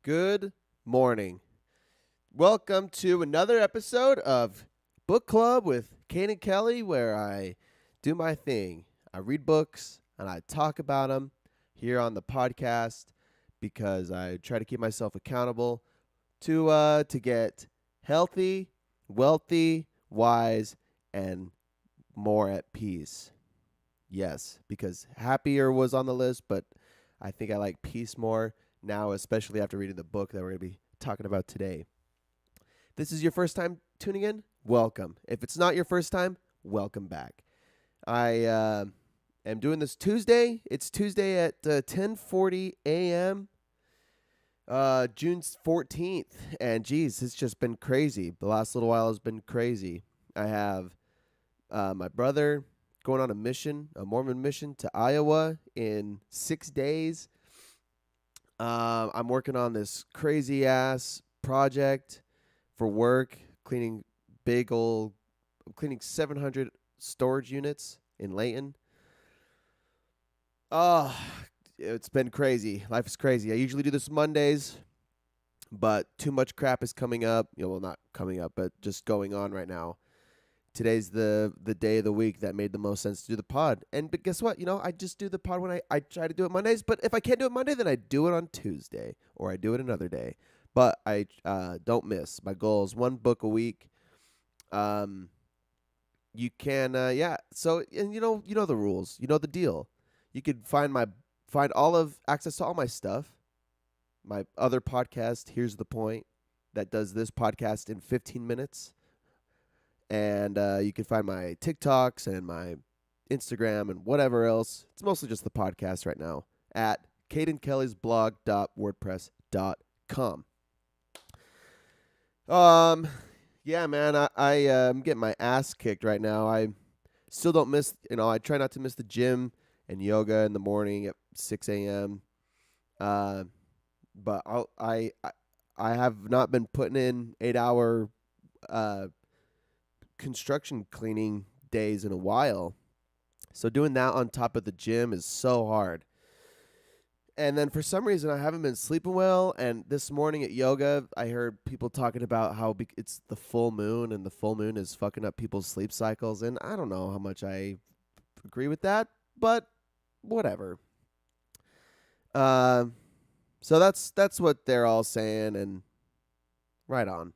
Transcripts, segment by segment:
Good morning. Welcome to another episode of Book Club with Kane and Kelly, where I do my thing. I read books and I talk about them here on the podcast because I try to keep myself accountable to get healthy, wealthy, wise, and more at peace. Yes, because happier was on the list, but I think I like peace more now, especially after reading the book that we're going to be talking about today. If this is your first time tuning in, welcome. If it's not your first time, welcome back. I am doing this Tuesday. It's Tuesday at 10:40 a.m., June 14th. And geez, it's just been crazy. The last little while has been crazy. I have my brother going on a mission, a Mormon mission to Iowa in 6 days. I'm working on this crazy ass project for work, cleaning 700 storage units in Layton. Oh, it's been crazy. Life is crazy. I usually do this Mondays, but too much crap is coming up. Well, not coming up, but just going on right now. Today's the day of the week that made the most sense to do the pod. But guess what? I just do the pod when I try to do it Mondays. But if I can't do it Monday, then I do it on Tuesday or I do it another day. But I don't miss. My goal is one book a week. You can So and you know the rules. You know the deal. You could find access to all my stuff. My other podcast, Here's the Point, that does this podcast in 15 minutes. And you can find my TikToks and my Instagram and whatever else. It's mostly just the podcast right now at cadenkellysblog.wordpress.com. Yeah, man, I am getting my ass kicked right now. I still don't miss, I try not to miss the gym and yoga in the morning at 6 a.m. But I have not been putting in 8-hour construction cleaning days in a while. So doing that on top of the gym is so hard. And then for some reason, I haven't been sleeping well. And this morning at yoga, I heard people talking about how it's the full moon and the full moon is fucking up people's sleep cycles. And I don't know how much I agree with that, but whatever. So that's what they're all saying, and right on.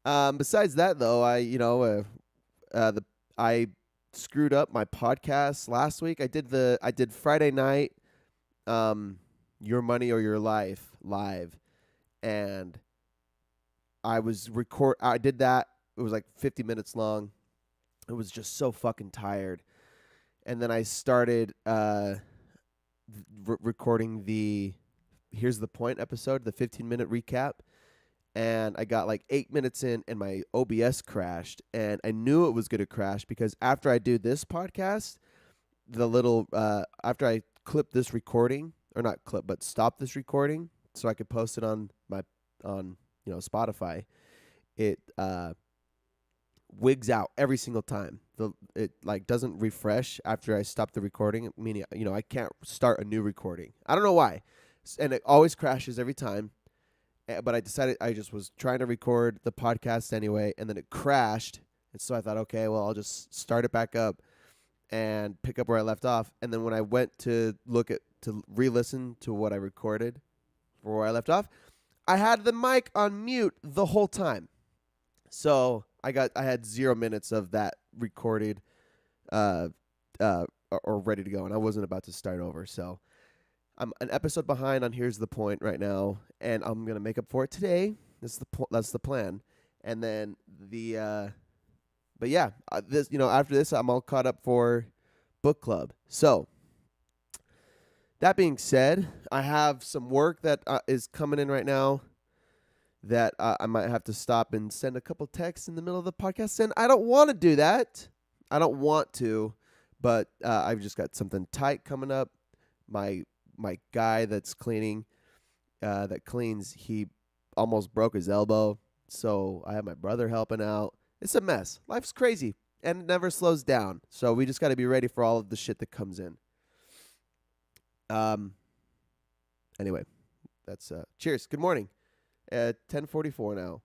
Besides that, though, I screwed up my podcast last week. I did Friday night, Your Money or Your Life live, and I did that. It was like 50 minutes long. It was just so fucking tired, and then I started recording the Here's the Point episode, the 15-minute recap. And I got like 8 minutes in and my OBS crashed. And I knew it was going to crash because after I do this podcast, after I clip this recording, or not clip, but stop this recording so I could post it on Spotify, it wigs out every single time. It like doesn't refresh after I stop the recording, meaning, I can't start a new recording. I don't know why. And it always crashes every time. But I decided I just was trying to record the podcast anyway, and then it crashed. And so I thought, okay, well, I'll just start it back up and pick up where I left off. And then when I went to re-listen to what I recorded for where I left off, I had the mic on mute the whole time. So I had 0 minutes of that recorded or ready to go, and I wasn't about to start over. So I'm an episode behind on Here's the Point right now, and I'm gonna make up for it today. That's the plan. And then but yeah, this after this, I'm all caught up for book club. So that being said, I have some work that is coming in right now that I might have to stop and send a couple texts in the middle of the podcast. And I don't want to do that. I don't want to, but I've just got something tight coming up. My guy that's cleaning, that cleans, he almost broke his elbow. So I have my brother helping out. It's a mess. Life's crazy and it never slows down. So we just got to be ready for all of the shit that comes in. Anyway, that's cheers. Good morning. 10:44 now.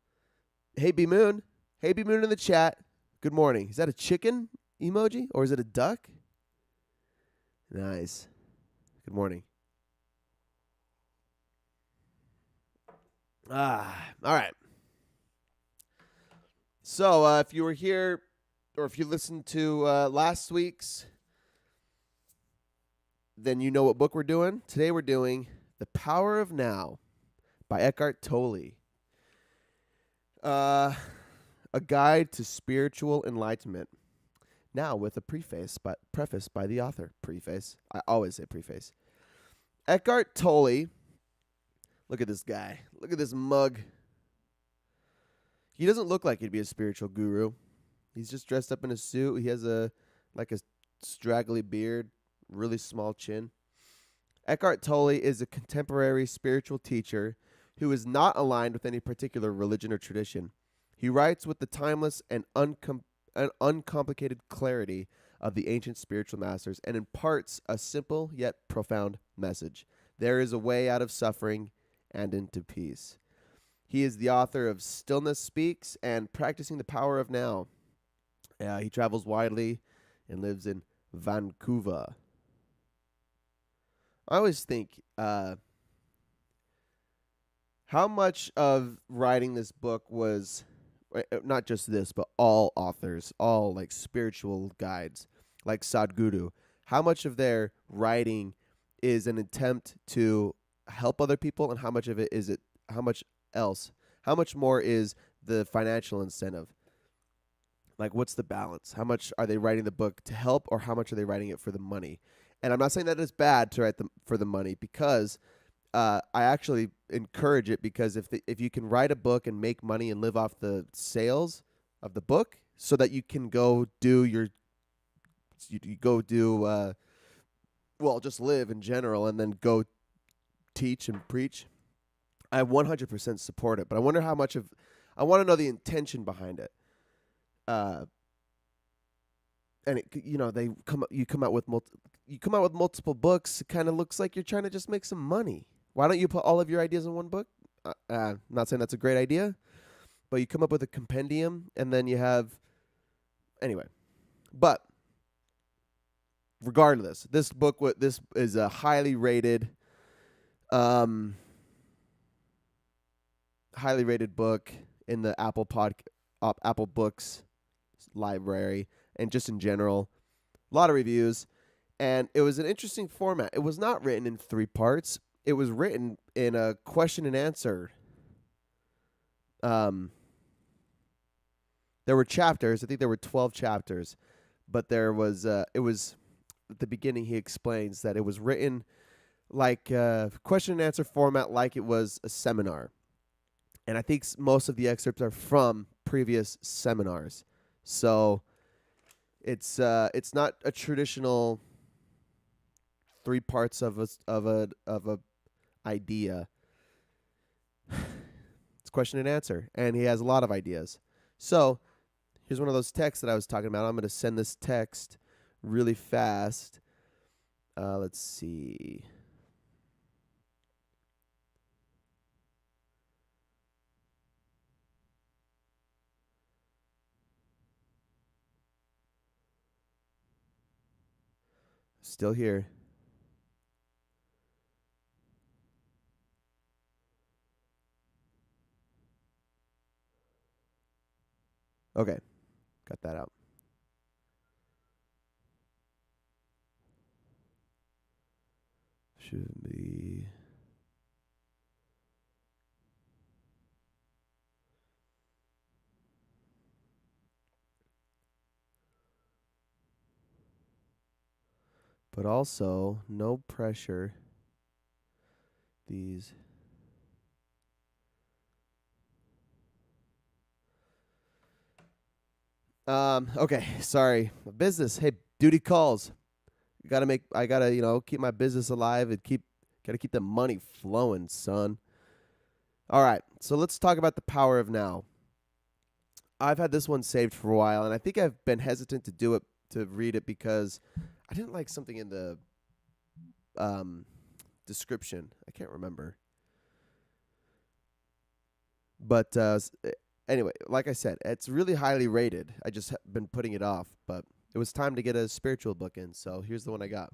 Hey B Moon. Hey B Moon in the chat. Good morning. Is that a chicken emoji or is it a duck? Nice. Good morning. All right. So if you were here or if you listened to last week's, then you know what book we're doing. Today we're doing The Power of Now by Eckhart Tolle. A guide to spiritual enlightenment. Now with a preface by the author. Preface. I always say preface. Eckhart Tolle. Look at this guy. Look at this mug. He doesn't look like he'd be a spiritual guru. He's just dressed up in a suit. He has a straggly beard, really small chin. Eckhart Tolle is a contemporary spiritual teacher who is not aligned with any particular religion or tradition. He writes with the timeless and uncomplicated clarity of the ancient spiritual masters and imparts a simple yet profound message. There is a way out of suffering and into peace. He is the author of Stillness Speaks and Practicing the Power of Now. He travels widely and lives in Vancouver. I always think how much of writing this book was, not just this, but all authors, all like spiritual guides, like Sadhguru, how much of their writing is an attempt to help other people and how much of it is how much more is the financial incentive? Like, what's the balance? How much are they writing the book to help, or how much are they writing it for the money? And I'm not saying that it's bad to write them for the money, because I actually encourage it, because if you can write a book and make money and live off the sales of the book, so that you can go do just live in general and then go teach and preach, I 100% support it. But I wonder I want to know the intention behind it. And you come out with multiple books. It kind of looks like you're trying to just make some money. Why don't you put all of your ideas in one book? I'm not saying that's a great idea, but you come up with a compendium, and then you have, anyway. But regardless, this is a highly rated book in the Apple Books library, and just in general, a lot of reviews. And it was an interesting format. It was not written in 3 parts. It was written in a question and answer. There were chapters. I think there were 12 chapters, but there was it was at the beginning. He explains that it was written like a question and answer format, like it was a seminar. And I think most of the excerpts are from previous seminars. So it's not a traditional 3 parts of a idea. It's question and answer, and he has a lot of ideas. So here's one of those texts that I was talking about. I'm going to send this text really fast. Let's see. Still here. Okay. Got that out. should be. But also, no pressure. These. Okay, sorry. Business. Hey, duty calls. I gotta, keep my business alive and gotta keep the money flowing, son. All right, so let's talk about the power of now. I've had this one saved for a while, and I think I've been hesitant to read it because I didn't like something in the description. I can't remember. But anyway, like I said, it's really highly rated. I just been putting it off, but it was time to get a spiritual book in, so here's the one I got.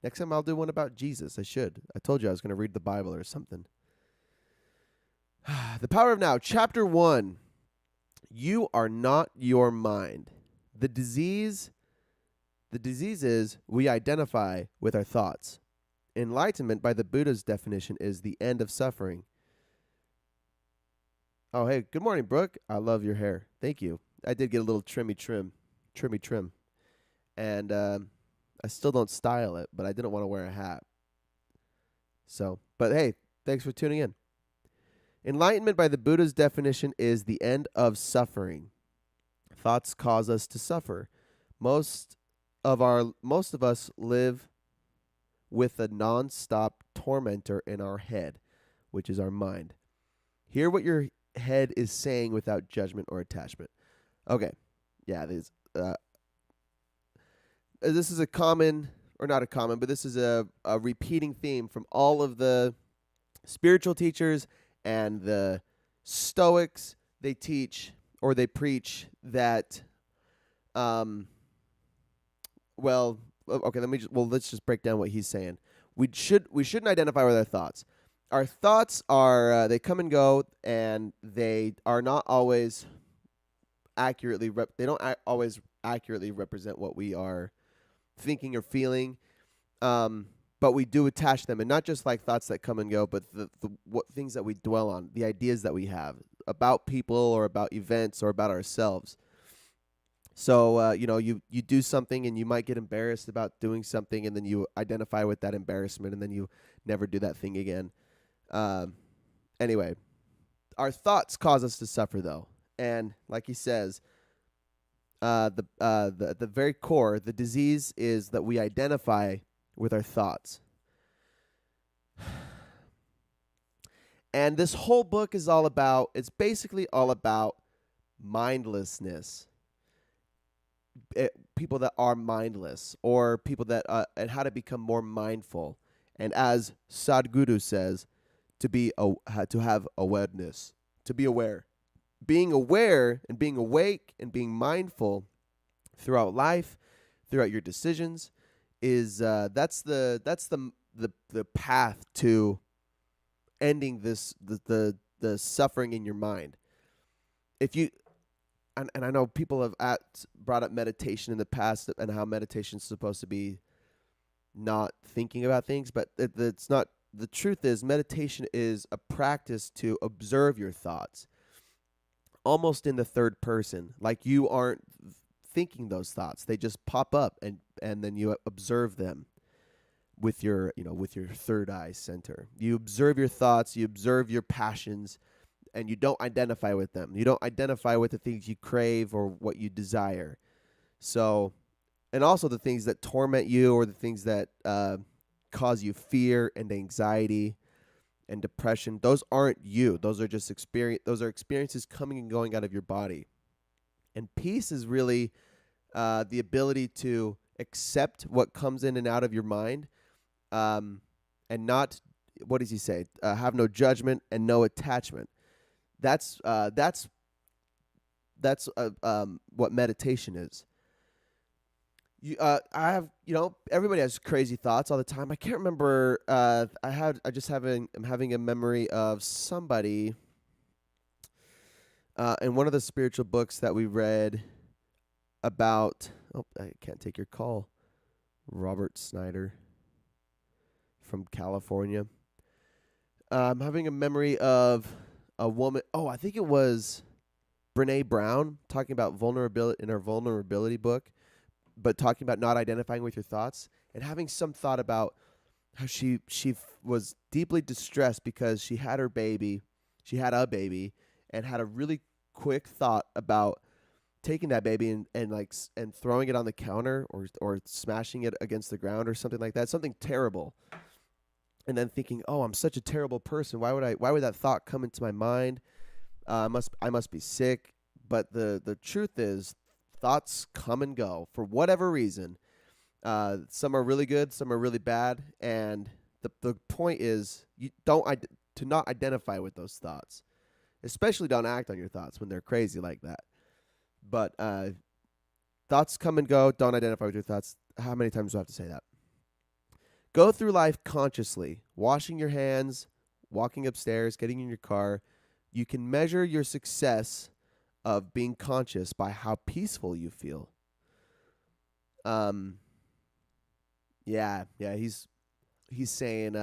Next time I'll do one about Jesus. I should. I told you I was going to read the Bible or something. The Power of Now, Chapter 1. You are not your mind. The disease is we identify with our thoughts. Enlightenment, by the Buddha's definition, is the end of suffering. Oh, hey, good morning, Brooke. I love your hair. Thank you. I did get a little trimmy trim. And I still don't style it, but I didn't want to wear a hat. So, but hey, thanks for tuning in. Enlightenment, by the Buddha's definition, is the end of suffering. Thoughts cause us to suffer. Most of us live with a non-stop tormentor in our head, which is our mind. Hear what your head is saying without judgment or attachment. Okay, yeah, this is a common, or not a common, but this is a repeating theme from all of the spiritual teachers and the Stoics. They teach or they preach that, let's just break down what he's saying. We shouldn't identify with our thoughts. Our thoughts are they come and go, and they are not always accurately. They don't always accurately represent what we are thinking or feeling. But we do attach them, and not just like thoughts that come and go, but what things that we dwell on, the ideas that we have about people or about events or about ourselves. So, you do something and you might get embarrassed about doing something, and then you identify with that embarrassment, and then you never do that thing again. Anyway, our thoughts cause us to suffer, though. And like he says, the very core, the disease is that we identify with our thoughts. And this whole book is it's basically all about mindlessness. People that are mindless, or people that, and how to become more mindful. And as Sadhguru says, to have awareness, to be aware. Being aware and being awake and being mindful throughout life, throughout your decisions, is that's the path to ending the suffering in your mind. If you and I know people have brought up meditation in the past and how meditation is supposed to be not thinking about things, but it's not. The truth is, meditation is a practice to observe your thoughts, almost in the third person, like you aren't thinking those thoughts. They just pop up, and then you observe them with your third eye center. You observe your thoughts, you observe your passions, and you don't identify with them. You don't identify with the things you crave or what you desire. So, and also the things that torment you, or the things that cause you fear and anxiety and depression. Those aren't you. Those are just experiences coming and going out of your body. And peace is really the ability to accept what comes in and out of your mind, and not, what does he say? Have no judgment and no attachment. That's what meditation is. Everybody has crazy thoughts all the time. I can't remember. I'm having a memory of somebody in one of the spiritual books that we read about. Oh, I can't take your call, Robert Snyder. from California. I'm having a memory of a woman. Oh, I think it was Brene Brown talking about vulnerability in her vulnerability book, but talking about not identifying with your thoughts and having some thought about how was deeply distressed because she had a baby, and had a really quick thought about taking that baby and throwing it on the counter or smashing it against the ground or something like that, something terrible. And then thinking, "Oh, I'm such a terrible person. Why would that thought come into my mind? I must be sick." But the truth is, thoughts come and go for whatever reason. Some are really good, some are really bad, and the point is you to not identify with those thoughts. Especially don't act on your thoughts when they're crazy like that. But thoughts come and go. Don't identify with your thoughts. How many times do I have to say that? Go through life consciously, washing your hands, walking upstairs, getting in your car. You can measure your success of being conscious by how peaceful you feel. Um, yeah, he's saying,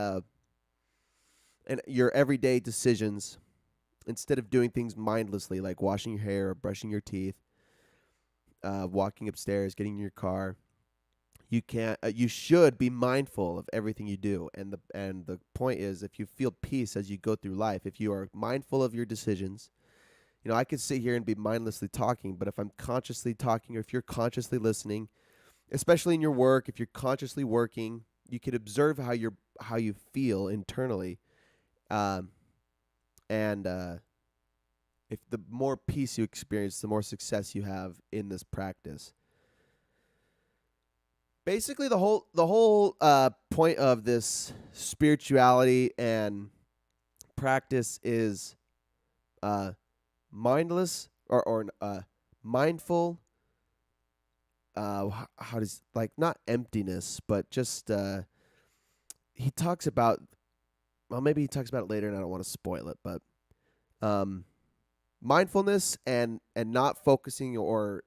and your everyday decisions, instead of doing things mindlessly, like washing your hair or brushing your teeth, walking upstairs, getting in your car, you should be mindful of everything you do. And the point is, if you feel peace as you go through life, if you are mindful of your decisions, I could sit here and be mindlessly talking, but if I'm consciously talking, or if you're consciously listening, especially in your work, if you're consciously working, you can observe how you feel internally, and if the more peace you experience, the more success you have in this practice. Basically, the whole point of this spirituality and practice is mindless or mindful. How does, like, not emptiness, but just he talks about. Well, maybe he talks about it later, and I don't want to spoil it, but mindfulness and not focusing or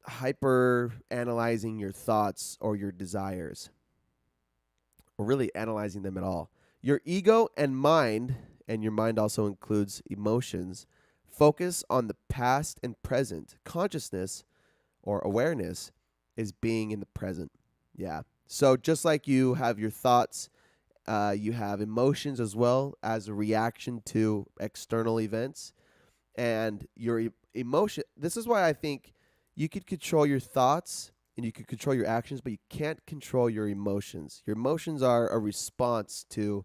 hyper analyzing your thoughts or your desires, or really analyzing them at all. Your ego and mind, and your mind also includes emotions, focus on the past and present. Consciousness or awareness is being in the present. Yeah. So just like you have your thoughts, you have emotions as well as a reaction to external events. And your emotion, this is why I think you could control your thoughts and you could control your actions, but you can't control your emotions. Your emotions are a response to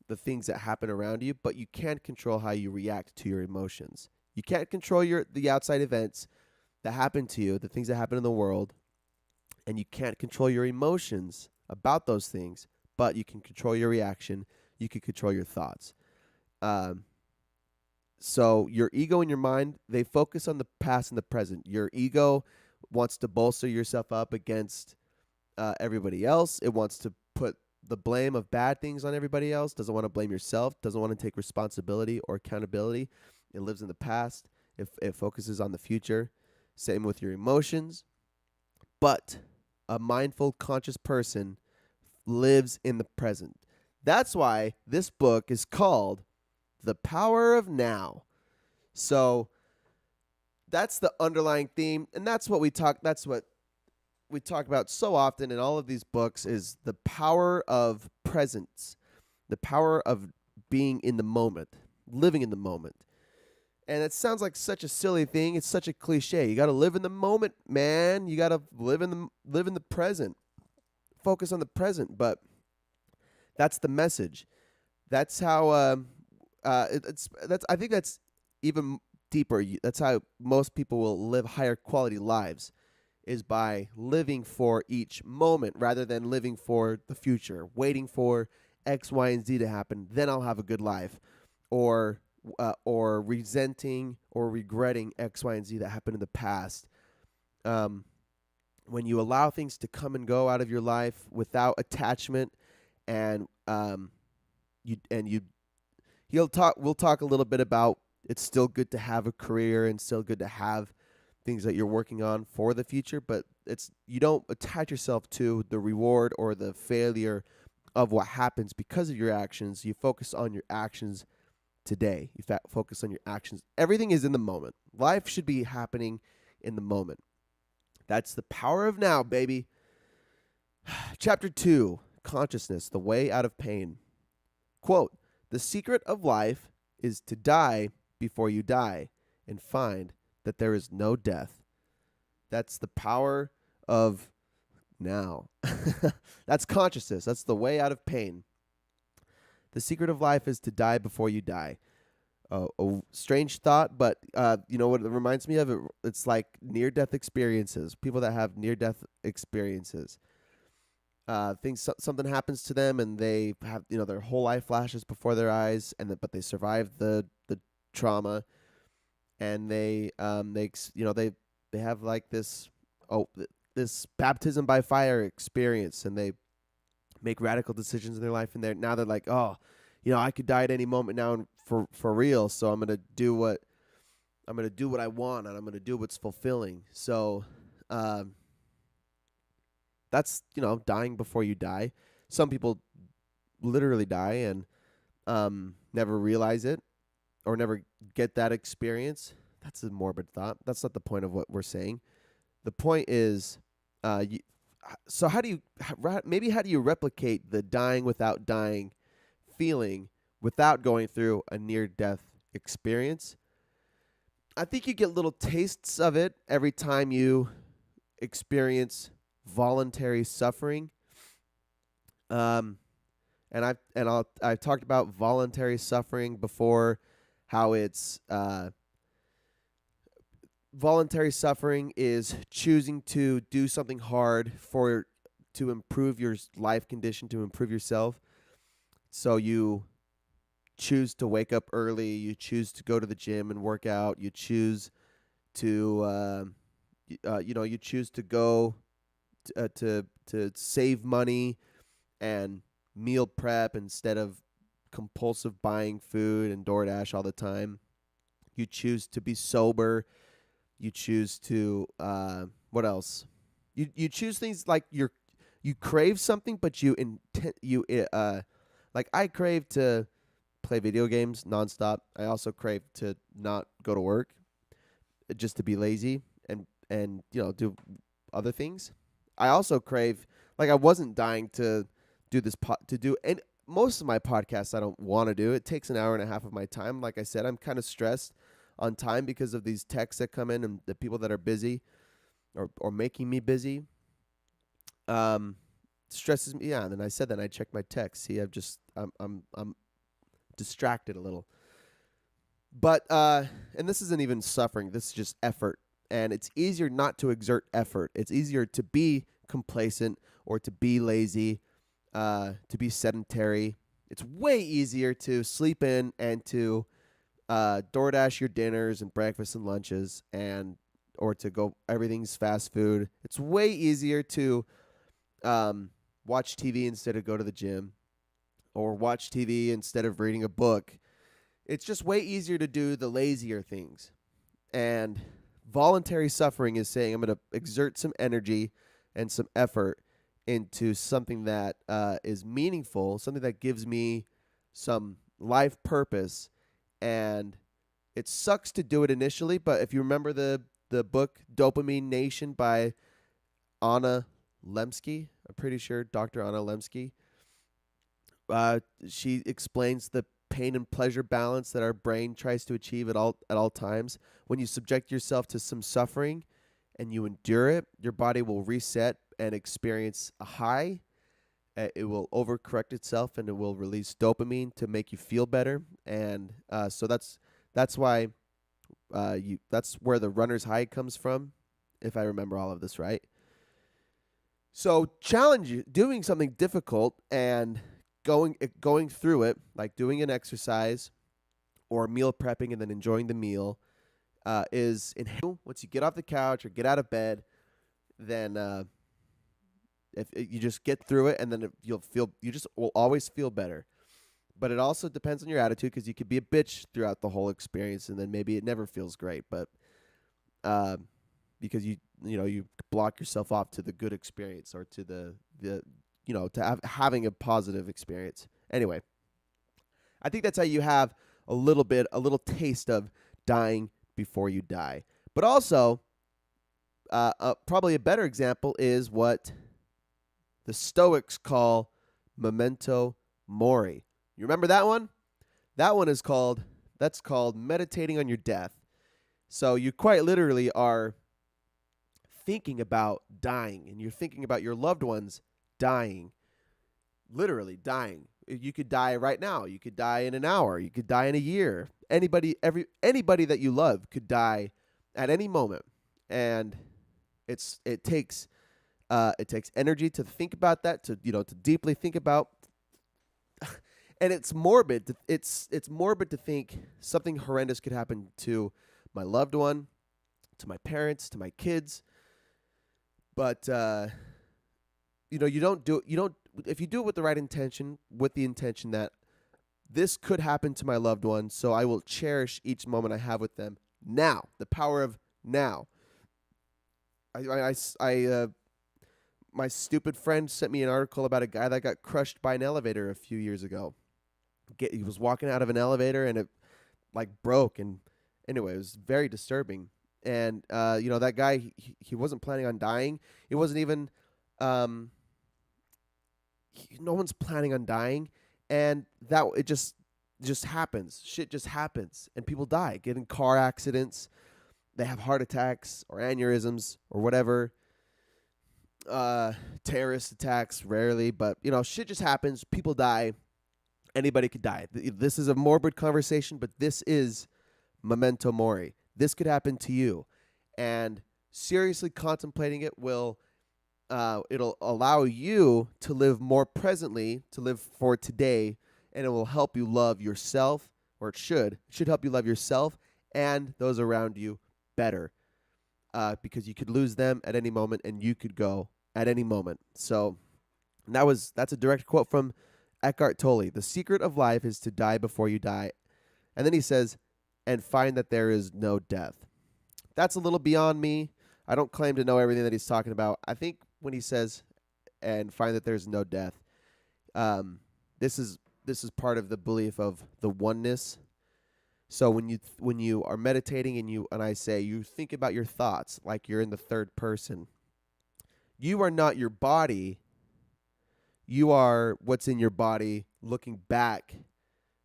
the things that happen around you, but you can't control how you react to your emotions. You can't control the outside events that happen to you, the things that happen in the world, and you can't control your emotions about those things, but you can control your reaction. You can control your thoughts. So your ego and your mind, they focus on the past and the present. Your ego wants to bolster yourself up against everybody else. It wants to put the blame of bad things on everybody else. Doesn't want to blame yourself. Doesn't want to take responsibility or accountability. It lives in the past. It focuses on the future. Same with your emotions. But a mindful, conscious person lives in the present. That's why this book is called The Power of Now. So that's the underlying theme, and that's what we talk about so often in all of these books, is the power of presence, the power of being in the moment, living in the moment. And it sounds like such a silly thing. It's such a cliche. You got to live in the moment, man. You got to live in the present. Focus on the present, but that's the message. That's how I think that's even deeper. That's how most people will live higher quality lives, is by living for each moment rather than living for the future, waiting for X, Y, and Z to happen. Then I'll have a good life, or resenting or regretting X, Y, and Z that happened in the past. When you allow things to come and go out of your life without attachment, and we'll talk a little bit about, it's still good to have a career and still good to have things that you're working on for the future, but you don't attach yourself to the reward or the failure of what happens because of your actions. You focus on your actions today. You focus on your actions. Everything is in the moment. Life should be happening in the moment. That's the power of now, baby. Chapter 2, Consciousness, the way out of pain. Quote, "The secret of life is to die before you die and find that there is no death." That's the power of now. That's consciousness. That's the way out of pain. The secret of life is to die before you die. A strange thought, but you know what it reminds me of? It's like near-death experiences. People that have near-death experiences. Something happens to them, and they have their whole life flashes before their eyes, but they survive the trauma, and they have like this baptism by fire experience, and they make radical decisions in their life, and now they're like, oh, I could die at any moment now for real, so I'm gonna do what I want, and I'm gonna do what's fulfilling. So that's dying before you die. Some people literally die and never realize it or never get that experience. That's a morbid thought. That's not the point of what we're saying. The point is, so how do you replicate the dying without dying feeling without going through a near-death experience? I think you get little tastes of it every time you experience voluntary suffering. And I've talked about voluntary suffering before, how it's voluntary suffering is choosing to do something hard to improve your life condition, to improve yourself. So you choose to wake up early, you choose to go to the gym and work out, you choose to you choose to go to save money and meal prep instead of compulsive buying food and DoorDash all the time. You choose to be sober. You choose to what else? You choose things like you crave something, but like I crave to play video games nonstop. I also crave to not go to work, just to be lazy and do other things. I also crave, like, I wasn't dying to do this and most of my podcasts I don't want to do. It takes an hour and a half of my time. Like I said, I'm kind of stressed on time because of these texts that come in and the people that are busy or making me busy. Stresses me. Yeah, and then I said that, and I checked my text. See, I'm distracted a little. But and this isn't even suffering. This is just effort. And it's easier not to exert effort. It's easier to be complacent or to be lazy, to be sedentary. It's way easier to sleep in and to DoorDash your dinners and breakfasts and lunches, or to go, everything's fast food. It's way easier to watch TV instead of go to the gym, or watch TV instead of reading a book. It's just way easier to do the lazier things. And voluntary suffering is saying I'm going to exert some energy and some effort into something that is meaningful, something that gives me some life purpose. And it sucks to do it initially, but if you remember the book Dopamine Nation by Anna Lemsky, I'm pretty sure Dr. Anna Lemsky, she explains the pain and pleasure balance that our brain tries to achieve at all times. When you subject yourself to some suffering and you endure it, your body will reset and experience a high. It will overcorrect itself, and it will release dopamine to make you feel better. And so that's why that's where the runner's high comes from, if I remember all of this right. So challenge you, doing something difficult and going through it, like doing an exercise or meal prepping and then enjoying the meal, is once you get off the couch or get out of bed, then if you just get through it, and then you just will always feel better. But it also depends on your attitude, because you could be a bitch throughout the whole experience, and then maybe it never feels great. But because you block yourself off to the good experience, or to the to having a positive experience. Anyway, I think that's how you have a little taste of dying before you die. But also, probably a better example is what the Stoics call memento mori. You remember that one? That's called meditating on your death. So you quite literally are thinking about dying, and you're thinking about your loved ones dying, literally dying. You could die right now. You could die in an hour. You could die in a year. Anybody that you love could die at any moment, and it takes energy to think about that, to deeply think about. And it's morbid. It's morbid to think something horrendous could happen to my loved one, to my parents, to my kids. But you don't. If you do it with the right intention, with the intention that this could happen to my loved one, so I will cherish each moment I have with them now. The power of now. My stupid friend sent me an article about a guy that got crushed by an elevator a few years ago. He was walking out of an elevator and it broke, and anyway, it was very disturbing. And that guy, he wasn't planning on dying. It wasn't even no one's planning on dying, and that it just happens. Shit just happens, and people die, get in car accidents, they have heart attacks or aneurysms or whatever. Terrorist attacks, rarely, but shit just happens. People die. Anybody could die. This is a morbid conversation, but this is memento mori. This could happen to you, and seriously contemplating it will it'll allow you to live more presently, to live for today, and it will help you love yourself, or it should help you love yourself and those around you better, because you could lose them at any moment, and you could go at any moment. So that's a direct quote from Eckhart Tolle. The secret of life is to die before you die. And then he says, and find that there is no death. That's a little beyond me. I don't claim to know everything that he's talking about. I think when he says, and find that there's no death, this is part of the belief of the oneness. So when you are meditating and I say you think about your thoughts like you're in the third person, you are not your body. You are what's in your body looking back,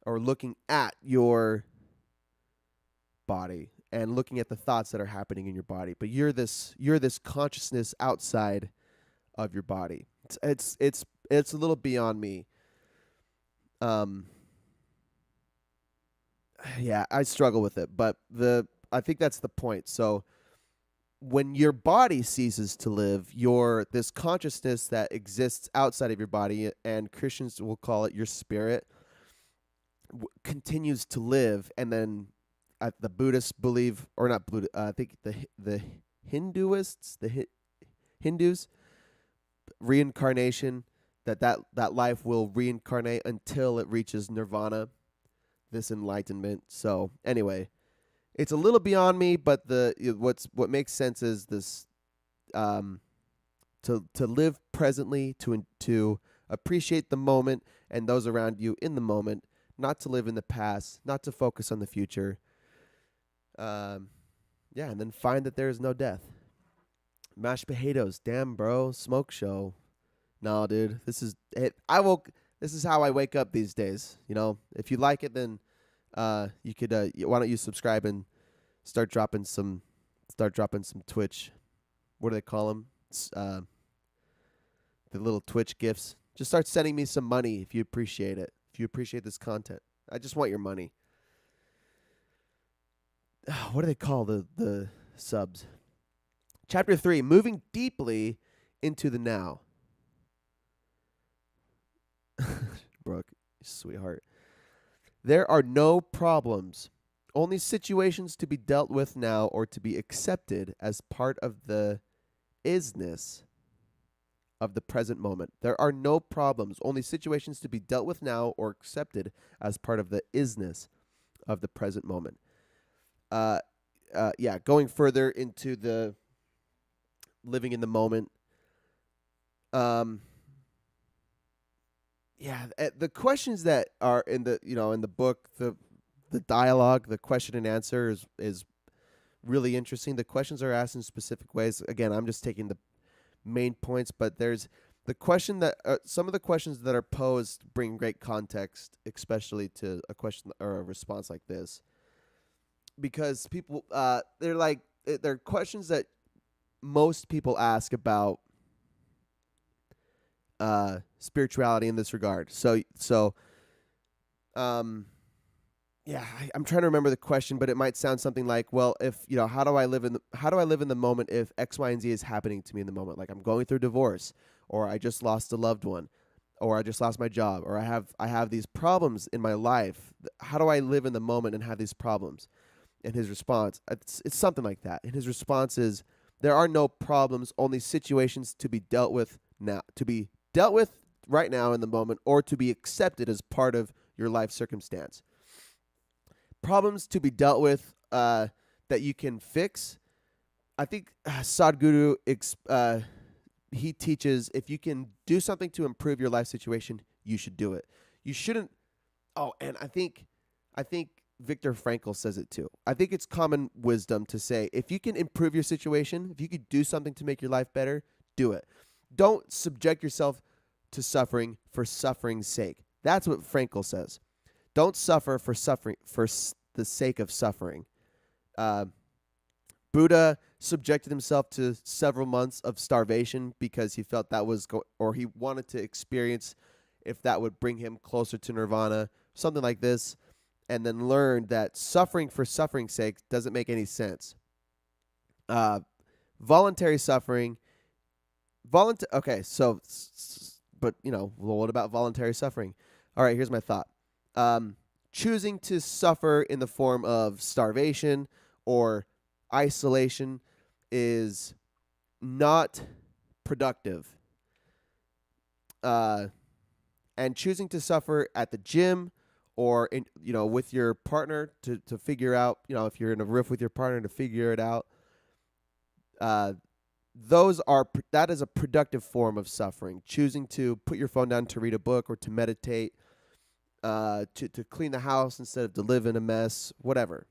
or looking at your body and looking at the thoughts that are happening in your body. But you're this consciousness outside of your body. It's a little beyond me. Yeah, I struggle with it, but I think that's the point. So when your body ceases to live, this consciousness that exists outside of your body, and Christians will call it your spirit, continues to live. And then the Buddhists believe, or not Buddha, I think the Hinduists, Hindus, reincarnation, that life will reincarnate until it reaches nirvana, this enlightenment. So anyway, it's a little beyond me, but what makes sense is this, to live presently, to appreciate the moment and those around you in the moment, not to live in the past, not to focus on the future. And then find that there is no death. Mashed potatoes, damn bro, smoke show. No, dude, this is it. This is how I wake up these days. If you like it, then you could. Why don't you subscribe and start dropping some Twitch. What do they call them? The little Twitch gifts. Just start sending me some money if you appreciate it. If you appreciate this content, I just want your money. What do they call the subs? Chapter 3, moving deeply into the now. Brooke, sweetheart. There are no problems, only situations to be dealt with now or to be accepted as part of the isness of the present moment. There are no problems, only situations to be dealt with now or accepted as part of the isness of the present moment. Going further into the living in the moment. Um, the questions that are in the book, the dialogue, the question and answer is really interesting. The questions are asked in specific ways. Again, I'm just taking the main points, but there's the question that some of the questions that are posed bring great context, especially to a question or a response like this, because people they're questions that most people ask about spirituality in this regard. I'm trying to remember the question, but it might sound something like, well, if how do I live in the moment if X, Y, and Z is happening to me in the moment? Like I'm going through divorce, or I just lost a loved one, or I just lost my job, or I have these problems in my life. How do I live in the moment and have these problems? And his response, it's something like that. And his response is, there are no problems, only situations to be dealt with now, to be dealt with right now in the moment, or to be accepted as part of your life circumstance. Problems to be dealt with that you can fix. I think Sadhguru he teaches if you can do something to improve your life situation, you should do it. You shouldn't. Oh, and I think Viktor Frankl says it too. I think it's common wisdom to say if you can improve your situation, if you could do something to make your life better, do it. Don't subject yourself to suffering for suffering's sake. That's what Frankl says. Don't suffer for suffering the sake of suffering. Buddha subjected himself to several months of starvation because he felt that was or he wanted to experience if that would bring him closer to nirvana, something like this, and then learned that suffering for suffering's sake doesn't make any sense. Voluntary suffering. Okay, so, but what about voluntary suffering? All right, here's my thought. Choosing to suffer in the form of starvation or isolation is not productive. And choosing to suffer at the gym or with your partner to figure out, if you're in a riff with your partner to figure it out, that is a productive form of suffering. Choosing to put your phone down to read a book or to meditate, to clean the house instead of to live in a mess, whatever.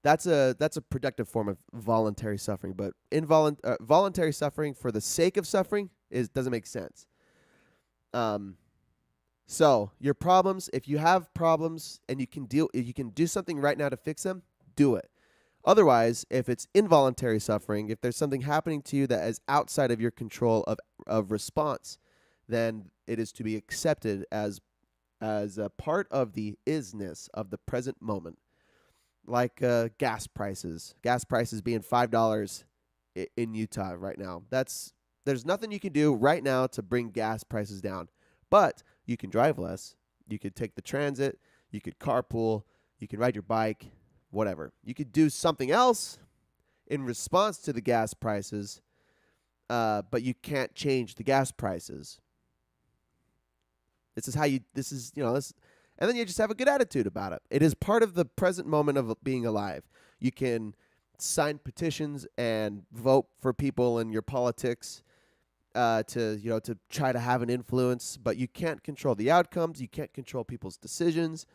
That's a productive form of voluntary suffering, but voluntary suffering for the sake of suffering doesn't make sense. So your problems, if you have problems and you can do something right now to fix them, do it. Otherwise, if it's involuntary suffering, if there's something happening to you that is outside of your control of response, then it is to be accepted as a part of the isness of the present moment. Like gas prices being $5 in Utah right now. There's nothing you can do right now to bring gas prices down, but you can drive less. You could take the transit. You could carpool. You could ride your bike, whatever. You could do something else in response to the gas prices, but you can't change the gas prices. And then you just have a good attitude about it. It is part of the present moment of being alive. You can sign petitions and vote for people in your politics to try to have an influence, but you can't control the outcomes. You can't control people's decisions.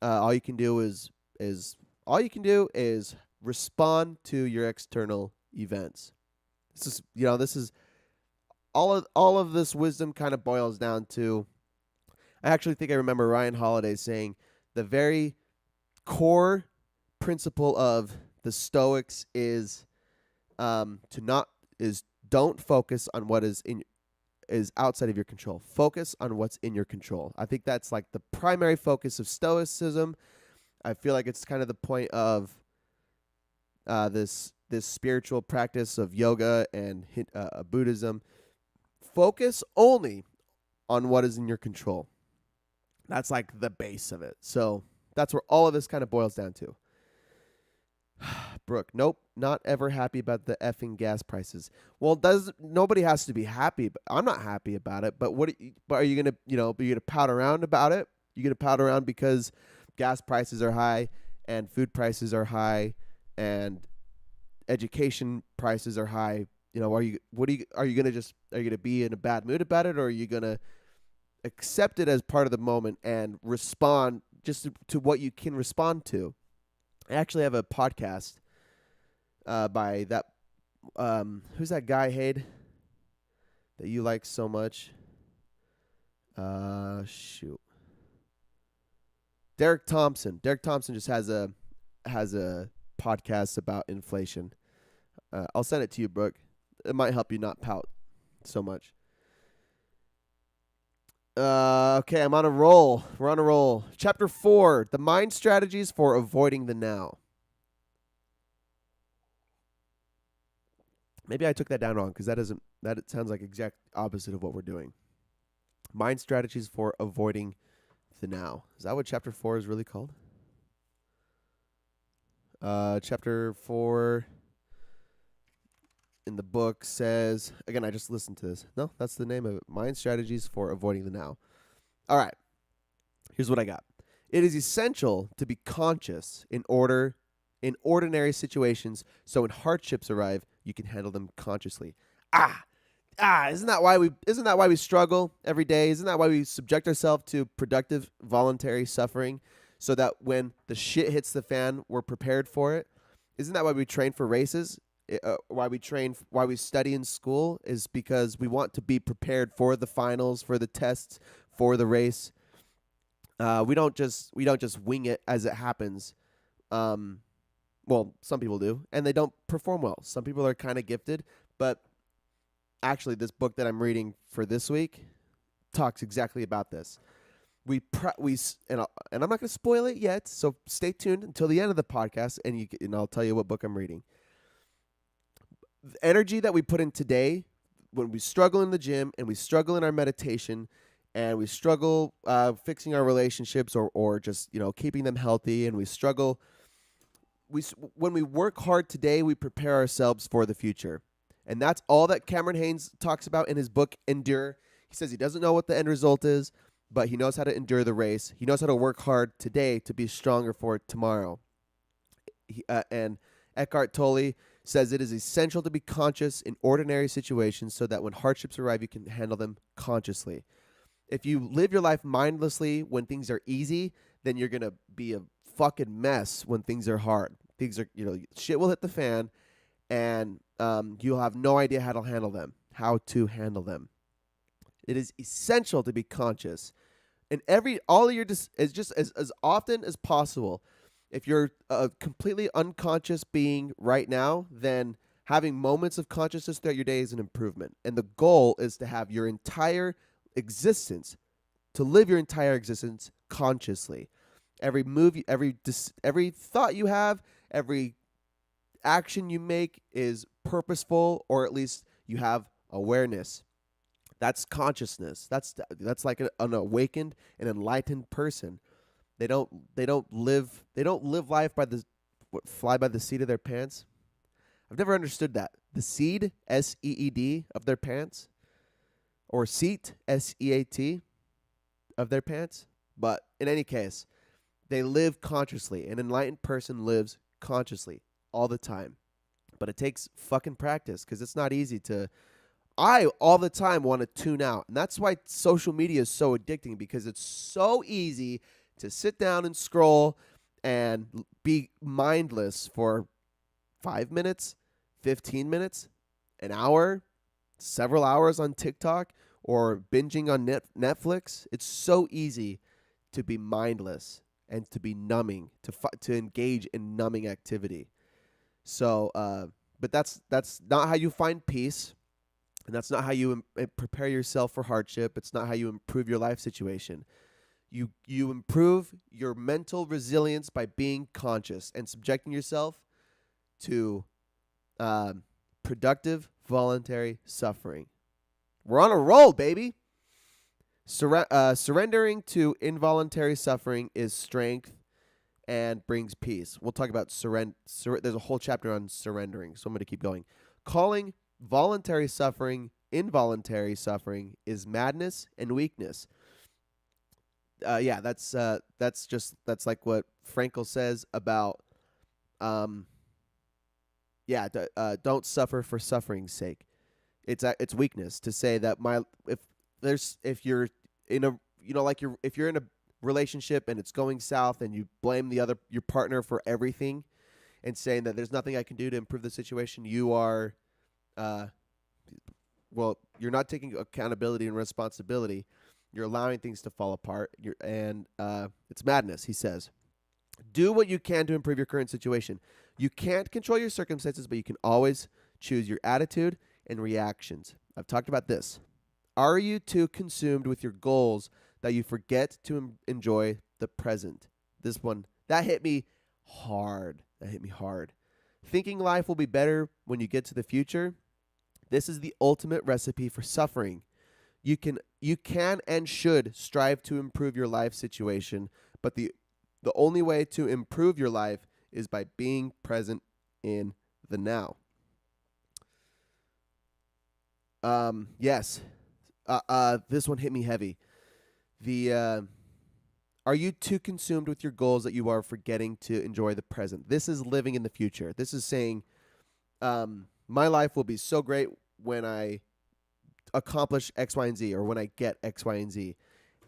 All you can do is respond to your external events. This is all of this wisdom kind of boils down to. I actually think I remember Ryan Holiday saying the very core principle of the Stoics is don't focus on what is outside of your control. Focus on what's in your control. I think that's like the primary focus of Stoicism. I feel like it's kind of the point of this spiritual practice of yoga and Buddhism. Focus only on what is in your control. That's like the base of it. So that's where all of this kind of boils down to. Brooke, nope, not ever happy about the effing gas prices. Well, nobody has to be happy, but I'm not happy about it. But are you gonna pout around about it? You gonna pout around because gas prices are high and food prices are high and education prices are high. Are you gonna be in a bad mood about it, or are you gonna accept it as part of the moment and respond just to what you can respond to? I actually have a podcast by that who's that guy, Hade, that you like so much? Shoot. Derek Thompson. Derek Thompson just has a podcast about inflation. I'll send it to you, Brooke. It might help you not pout so much. Okay, I'm on a roll. We're on a roll. Chapter 4, the mind strategies for avoiding the now. Maybe I took that down wrong because that sounds like exact opposite of what we're doing. Mind strategies for avoiding the now. Is that what chapter 4 is really called? Chapter 4 in the book says, again, I just listened to this. No, that's the name of it. Mind strategies for avoiding the now. All right. Here's what I got. It is essential to be conscious in ordinary situations, so when hardships arrive, you can handle them consciously. Isn't that why we struggle every day? Isn't that why we subject ourselves to productive voluntary suffering, so that when the shit hits the fan, we're prepared for it? Isn't that why we train for races? Why we study in school is because we want to be prepared for the finals, for the tests, for the race. We don't just wing it as it happens. Well, some people do, and they don't perform well. Some people are kind of gifted, but actually, this book that I'm reading for this week talks exactly about this. And I'm not going to spoil it yet, so stay tuned until the end of the podcast, and I'll tell you what book I'm reading. The energy that we put in today, when we struggle in the gym and we struggle in our meditation and we struggle fixing our relationships or just keeping them healthy, and we struggle, when we work hard today, we prepare ourselves for the future. And that's all that Cameron Hanes talks about in his book, Endure. He says he doesn't know what the end result is, but he knows how to endure the race. He knows how to work hard today to be stronger for tomorrow. And Eckhart Tolle says it is essential to be conscious in ordinary situations so that when hardships arrive, you can handle them consciously. If you live your life mindlessly when things are easy, then you're going to be a fucking mess when things are hard. Things are, shit will hit the fan, and you'll have no idea how to handle them. It is essential to be conscious. And all of your is just as often as possible. If you're a completely unconscious being right now, then having moments of consciousness throughout your day is an improvement. And the goal is to have your entire existence, to live your entire existence consciously. Every move, every thought you have, every action you make is purposeful, or at least you have awareness. That's consciousness. That's like an awakened and enlightened person. They don't live life fly by the seat of their pants. I've never understood that. The seed, SEED, of their pants, or seat, SEAT, of their pants. But in any case, they live consciously. An enlightened person lives consciously all the time. But it takes fucking practice, because it's not easy to... I all the time want to tune out. And that's why social media is so addicting, because it's so easy to sit down and scroll and be mindless for 5 minutes, 15 minutes, an hour, several hours on TikTok, or binging on Netflix. It's so easy to be mindless and to be numbing, to engage in numbing activity. So, but that's not how you find peace, and that's not how you prepare yourself for hardship. It's not how you improve your life situation. You improve your mental resilience by being conscious and subjecting yourself to productive voluntary suffering. We're on a roll, baby. Surrendering to involuntary suffering is strength and brings peace. We'll talk about there's a whole chapter on surrendering, so I'm going to keep going. Calling voluntary suffering involuntary suffering is madness and weakness. That's like what Frankl says about don't suffer for suffering's sake. It's weakness to say that if you're in a if you're in a relationship and it's going south and you blame your partner for everything and saying that there's nothing I can do to improve the situation, you are you're not taking accountability and responsibility. You're allowing things to fall apart. It's madness, he says. Do what you can to improve your current situation. You can't control your circumstances, but you can always choose your attitude and reactions. I've talked about this. Are you too consumed with your goals that you forget to enjoy the present? This one, that hit me hard. Thinking life will be better when you get to the future. This is the ultimate recipe for suffering. You can and should strive to improve your life situation, but the only way to improve your life is by being present in the now. Yes. This one hit me heavy. Are you too consumed with your goals that you are forgetting to enjoy the present? This is living in the future. This is saying, my life will be so great when I accomplish X, Y, and Z, or when I get X, Y, and Z.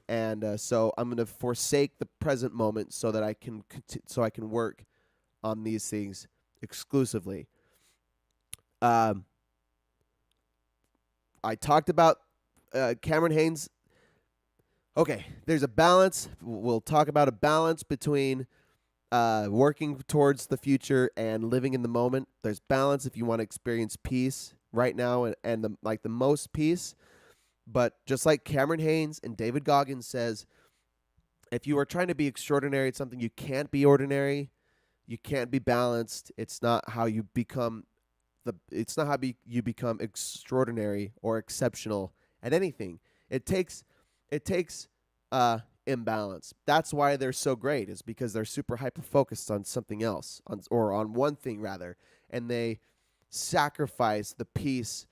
And so I'm going to forsake the present moment so that I can work on these things exclusively. I talked about Cameron Hanes. Okay, there's a balance. We'll talk about a balance between working towards the future and living in the moment. There's balance if you want to experience peace right now and the most peace. But just like Cameron Hanes and David Goggins says, if you are trying to be extraordinary at something, you can't be ordinary. You can't be balanced. It's not how you become you become extraordinary or exceptional at anything. It takes imbalance. That's why they're so great, is because they're super hyper focused on something else, on one thing rather, and they sacrifice the peace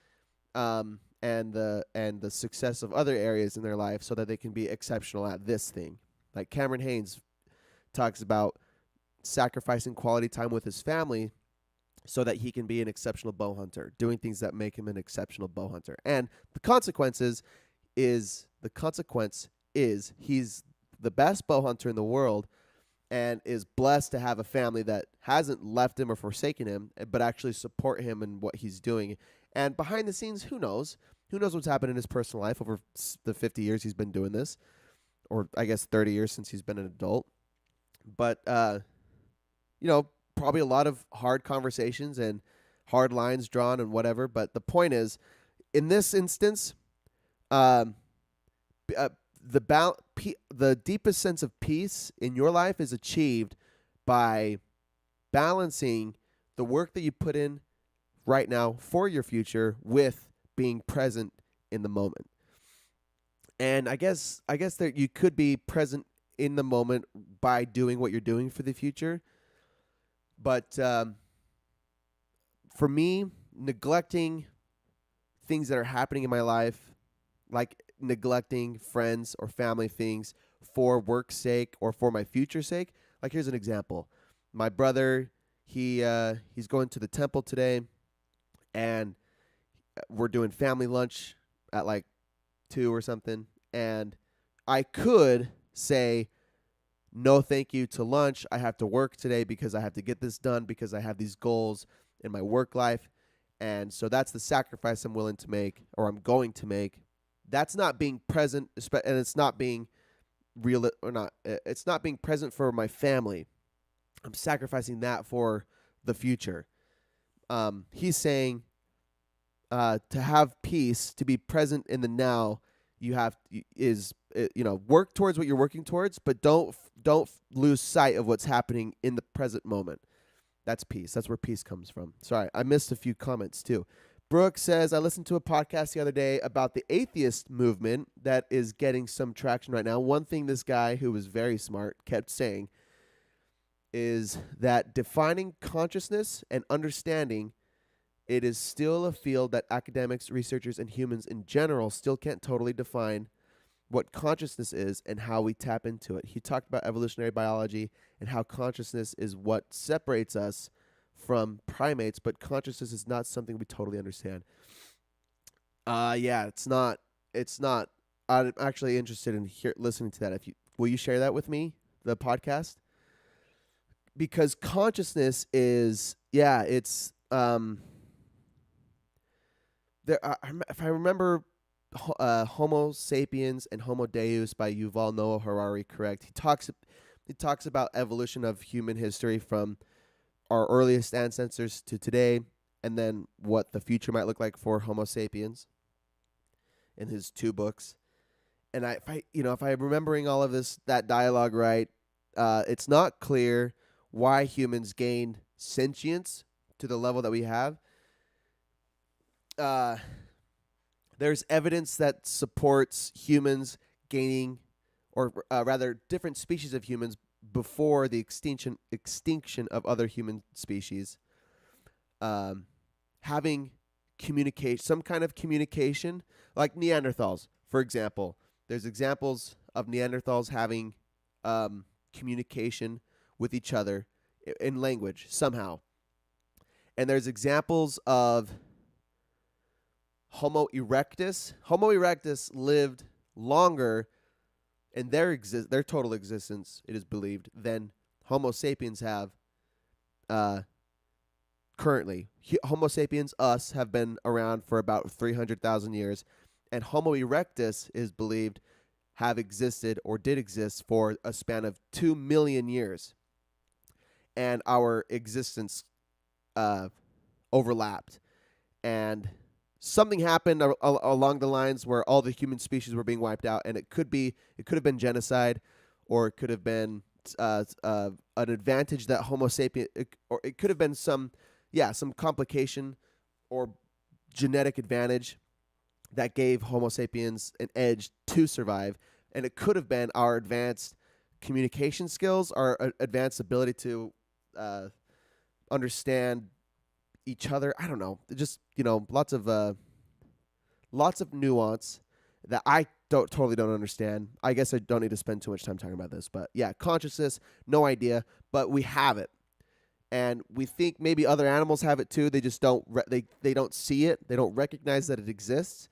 and the success of other areas in their life so that they can be exceptional at this thing. Like Cameron Hanes talks about sacrificing quality time with his family so that he can be an exceptional bow hunter, doing things that make him an exceptional bow hunter. And the consequence is he's the best bow hunter in the world and is blessed to have a family that hasn't left him or forsaken him, but actually support him in what he's doing. And behind the scenes, who knows? Who knows what's happened in his personal life over the 50 years he's been doing this, or I guess 30 years since he's been an adult. But, probably a lot of hard conversations and hard lines drawn and whatever. But the point is, in this instance, the deepest sense of peace in your life is achieved by balancing the work that you put in right now for your future with being present in the moment. And I guess that you could be present in the moment by doing what you're doing for the future. But for me, neglecting things that are happening in my life, like neglecting friends or family things for work's sake or for my future's sake. Like, here's an example. My brother, he's going to the temple today, and we're doing family lunch at like 2 or something. And I could say, no, thank you to lunch. I have to work today because I have to get this done because I have these goals in my work life. And so that's the sacrifice I'm willing to make, or I'm going to make. That's not being present, and it's not being real, or not. It's not being present for my family. I'm sacrificing that for the future. He's saying to have peace, to be present in the now, you have work towards what you're working towards, but don't lose sight of what's happening in the present moment. That's peace. That's where peace comes from. Sorry, I missed a few comments too. Brooke says, I listened to a podcast the other day about the atheist movement that is getting some traction right now. One thing this guy, who was very smart, kept saying is that defining consciousness and understanding, it is still a field that academics, researchers, and humans in general still can't totally define what consciousness is and how we tap into it. He talked about evolutionary biology and how consciousness is what separates us from primates, but consciousness is not something we totally understand. Yeah, it's not. It's not. I'm actually interested in listening to that. If you will, you share that with me, the podcast, because consciousness is, yeah, it's there. If I remember, Homo sapiens and Homo Deus by Yuval Noah Harari correct, he talks about evolution of human history from our earliest ancestors to today, and then what the future might look like for Homo sapiens in his two books. And if I'm remembering all of that dialogue right, it's not clear why humans gained sentience to the level that we have. There's evidence that supports humans gaining, or rather, different species of humans before the extinction of other human species, having some kind of communication, like Neanderthals, for example. There's examples of Neanderthals having communication with each other in language somehow. And there's examples of Homo erectus. Homo erectus lived longer in their total existence, it is believed, than Homo sapiens have currently. Homo sapiens, us, have been around for about 300,000 years, and Homo erectus is believed have existed or did exist for a span of 2 million years. And our existence overlapped. And something happened along the lines where all the human species were being wiped out, and it could have been genocide, or it could have been an advantage that Homo sapien, or it could have been some complication or genetic advantage that gave Homo sapiens an edge to survive, and it could have been our advanced communication skills, our advanced ability to understand each other. I don't know, just lots of nuance that I totally don't understand. I guess I don't need to spend too much time talking about this, but yeah, consciousness, no idea, but we have it, and we think maybe other animals have it too. They just don't they don't see it. They don't recognize that it exists,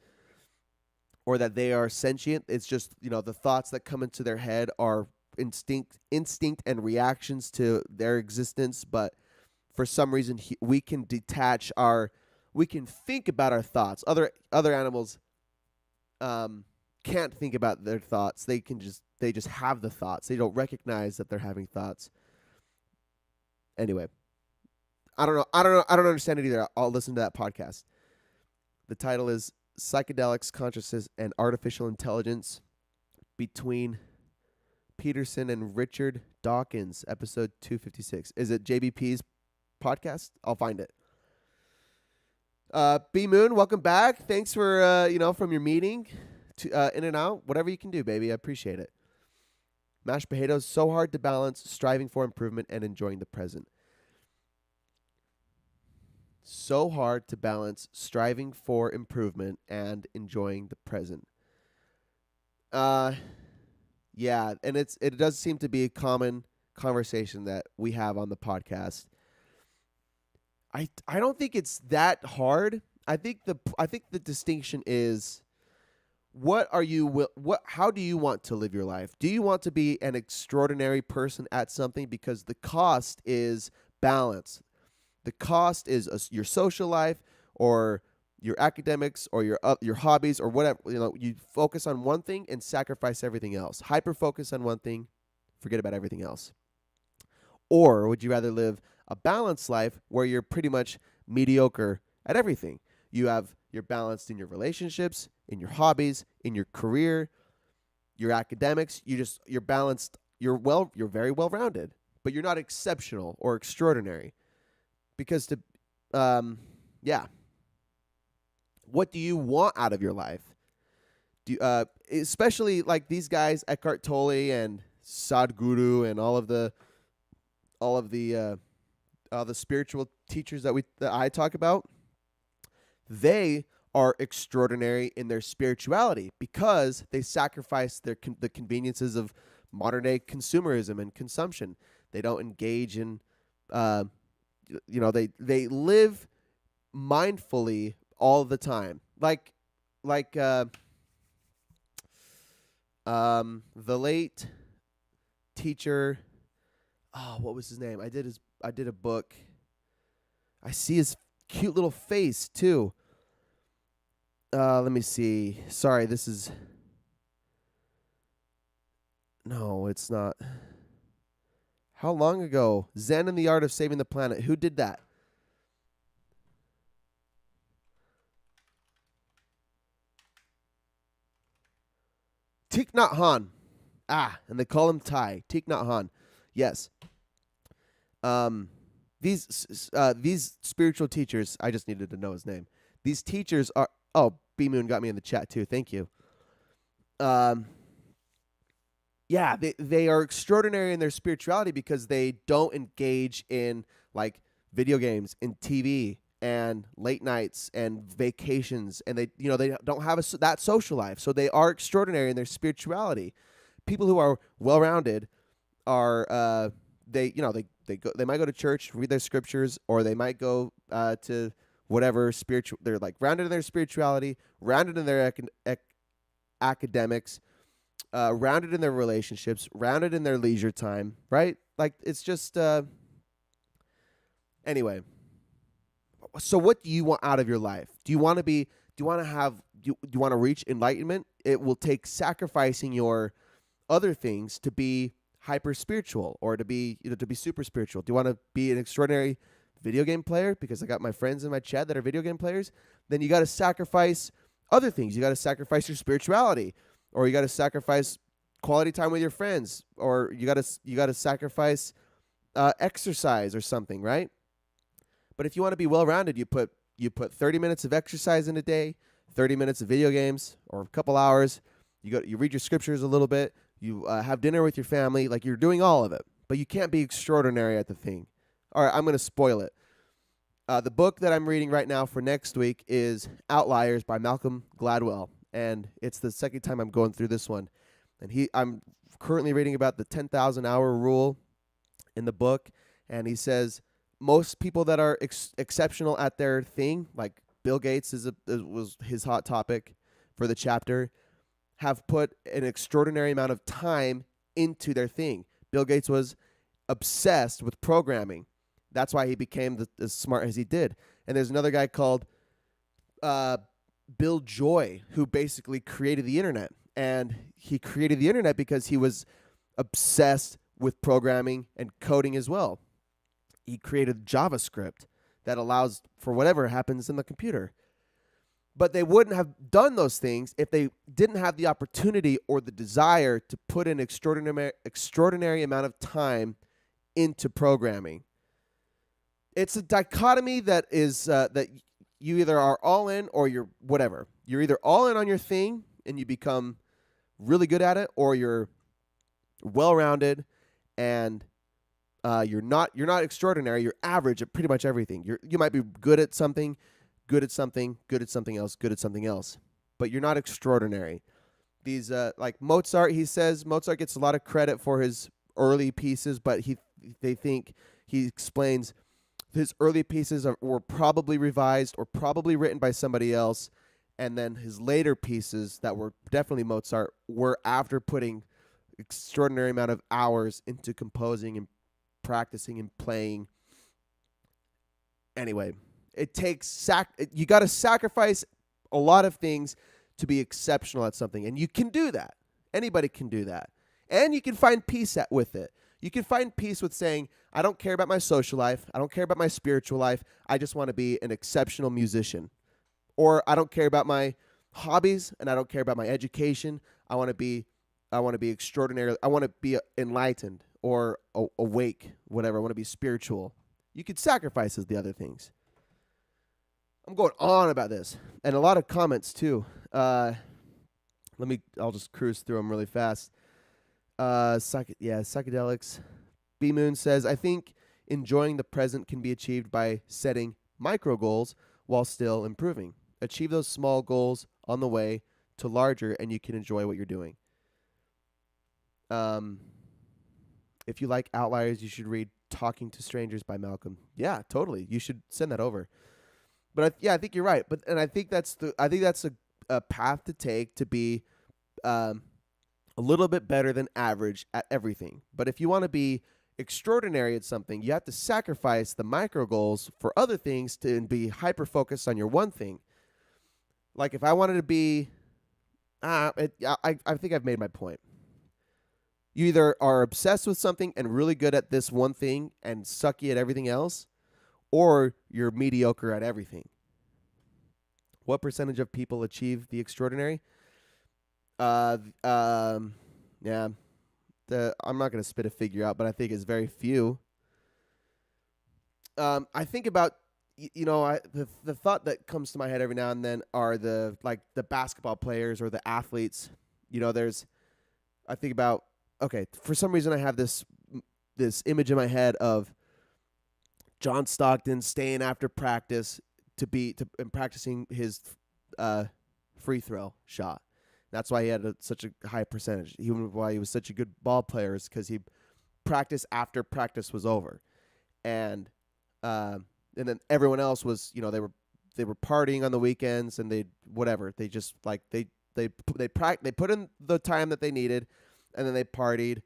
or that they are sentient. It's just the thoughts that come into their head are instinct and reactions to their existence, but for some reason we can think about our thoughts. Other animals can't think about their thoughts. They just have the thoughts. They don't recognize that they're having thoughts. Anyway, I don't know. I don't understand it either. I'll listen to that podcast. The title is Psychedelics, Consciousness, and Artificial Intelligence, between Peterson and Richard Dawkins, episode 256. Is it JBP's podcast? I'll find it. B Moon, welcome back. Thanks for from your meeting to in and out. Whatever you can do, baby. I appreciate it. Mashed potatoes, so hard to balance, striving for improvement and enjoying the present. So hard to balance, striving for improvement and enjoying the present. Yeah, and it does seem to be a common conversation that we have on the podcast. I don't think it's that hard. I think the distinction is, how do you want to live your life? Do you want to be an extraordinary person at something? Because the cost is balance. The cost is your social life, or your academics, or your hobbies, or whatever. You focus on one thing and sacrifice everything else. Hyper focus on one thing, forget about everything else. Or would you rather live a balanced life where you're pretty much mediocre at everything? You're balanced in your relationships, in your hobbies, in your career, your academics. You're balanced. You're very well rounded, but you're not exceptional or extraordinary. Because what do you want out of your life? Especially like these guys, Eckhart Tolle and Sadhguru, and all of the spiritual teachers that I talk about. They are extraordinary in their spirituality because they sacrifice the conveniences of modern day consumerism and consumption. They don't engage in they live mindfully all the time. Like the late teacher, oh, what was his name? I did a book. I see his cute little face too. Let me see. Sorry, this is no, it's not. How long ago? Zen and the Art of Saving the Planet. Who did that? Thich Nhat Hanh. And they call him Thai. Thich Nhat Hanh. Yes. These spiritual teachers. I just needed to know his name. These teachers are. Oh, B Moon got me in the chat too. Thank you. Yeah, they are extraordinary in their spirituality because they don't engage in like video games and TV and late nights and vacations, and they don't have that social life. So they are extraordinary in their spirituality. People who are well-rounded are they might go to church, read their scriptures, or they might go to whatever spiritual. They're like rounded in their spirituality, rounded in their academics, rounded in their relationships, rounded in their leisure time, right? Like it's just anyway. So what do you want out of your life? Do you want to reach enlightenment? It will take sacrificing your other things to be hyper spiritual or to be super spiritual. Do you want to be an extraordinary video game player? Because I got my friends in my chat that are video game players. Then you got to sacrifice other things. You got to sacrifice your spirituality, or you got to sacrifice quality time with your friends, or you got to sacrifice exercise or something, right? But if you want to be well-rounded, you put 30 minutes of exercise in a day, 30 minutes of video games, or a couple hours. You read your scriptures a little bit. You have dinner with your family. Like you're doing all of it, but you can't be extraordinary at the thing. All right, I'm going to spoil it. The book that I'm reading right now for next week is Outliers by Malcolm Gladwell, and it's the second time I'm going through this one. And I'm currently reading about the 10,000 hour rule in the book, and he says most people that are exceptional at their thing, like Bill Gates was his hot topic for the chapter, have put an extraordinary amount of time into their thing. Bill Gates was obsessed with programming. That's why he became as smart as he did. And there's another guy called Bill Joy who basically created the internet. And he created the internet because he was obsessed with programming and coding as well. He created JavaScript that allows for whatever happens in the computer. But they wouldn't have done those things if they didn't have the opportunity or the desire to put an extraordinary amount of time into programming. It's a dichotomy that is that you either are all in or you're whatever. You're either all in on your thing and you become really good at it, or you're well-rounded and you're not extraordinary. You're average at pretty much everything. You might be good at something, good at something, good at something else, good at something else, but you're not extraordinary. These like Mozart, he says Mozart gets a lot of credit for his early pieces, but he explains his early pieces were probably revised or probably written by somebody else, and then his later pieces that were definitely Mozart were after putting extraordinary amount of hours into composing and practicing and playing. Anyway, it takes you got to sacrifice a lot of things to be exceptional at something, and you can do that. Anybody can do that, and you can find peace with it. You can find peace with saying, I don't care about my social life. I don't care about my spiritual life. I just want to be an exceptional musician. Or I don't care about my hobbies and I don't care about my education. I want to be extraordinary. I want to be enlightened or awake, whatever. I want to be spiritual. You could sacrifice the other things. I'm going on about this. And a lot of comments too. I'll just cruise through them really fast. Psychedelics. B Moon says, I think enjoying the present can be achieved by setting micro goals while still improving. Achieve those small goals on the way to larger, and you can enjoy what you're doing. If you like Outliers, you should read Talking to Strangers by Malcolm. Yeah, totally. You should send that over. But I think you're right. I think that's a path to take to be um, a little bit better than average at everything. But if you want to be extraordinary at something, you have to sacrifice the micro goals for other things to be hyper focused on your one thing. Like if I wanted to be, I think I've made my point. You either are obsessed with something and really good at this one thing and sucky at everything else, or you're mediocre at everything. What percentage of people achieve the extraordinary? Yeah. I'm not going to spit a figure out, but I think it's very few. I think about, the thought that comes to my head every now and then are the basketball players or the athletes. I think about, okay, for some reason I have this image in my head of John Stockton staying after practice and practicing his free throw shot. That's why he had such a high percentage. Why he was such a good ball player is because he practiced after practice was over, and then everyone else was, they were partying on the weekends and they just they put in the time that they needed, and then they partied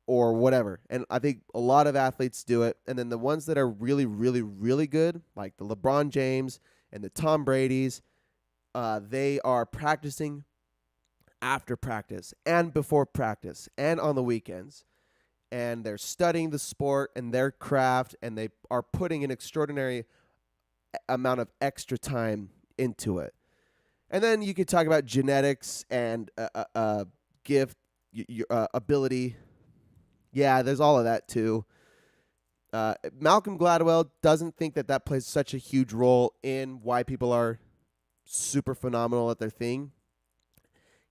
or whatever. And I think a lot of athletes do it. And then the ones that are really, really, really good, like the LeBron James and the Tom Brady's, they are practicing after practice and before practice and on the weekends. And they're studying the sport and their craft, and they are putting an extraordinary amount of extra time into it. And then you could talk about genetics and gift, ability. Yeah, there's all of that too. Malcolm Gladwell doesn't think that plays such a huge role in why people are super phenomenal at their thing.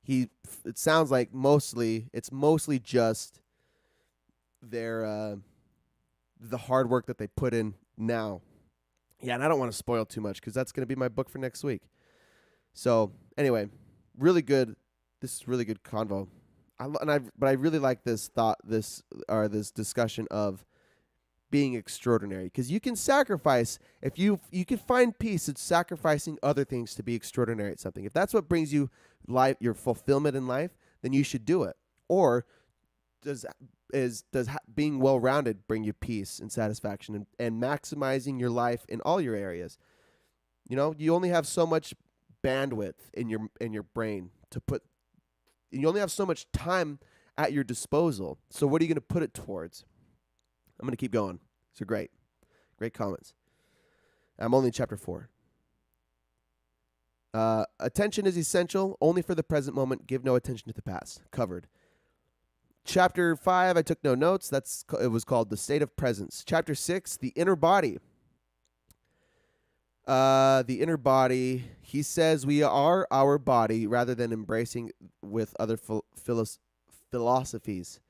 It sounds like it's mostly just their the hard work that they put in now. Yeah, and I don't want to spoil too much because that's going to be my book for next week. So anyway, really good. This is really good convo. But I really like this discussion of being extraordinary, because you can sacrifice, if you can find peace in sacrificing other things to be extraordinary at something. If that's what brings you your fulfillment in life, then you should do it. Or does being well-rounded bring you peace and satisfaction and maximizing your life in all your areas? You only have so much bandwidth in your brain to put. You only have so much time at your disposal. So what are you going to put it towards? I'm going to keep going. So great comments. I'm only in chapter 4. Attention is essential only for the present moment. Give no attention to the past. Covered. Chapter 5, I took no notes. It was called The State of Presence. Chapter 6, The Inner Body. The inner body, he says we are our body rather than embracing with other philosophies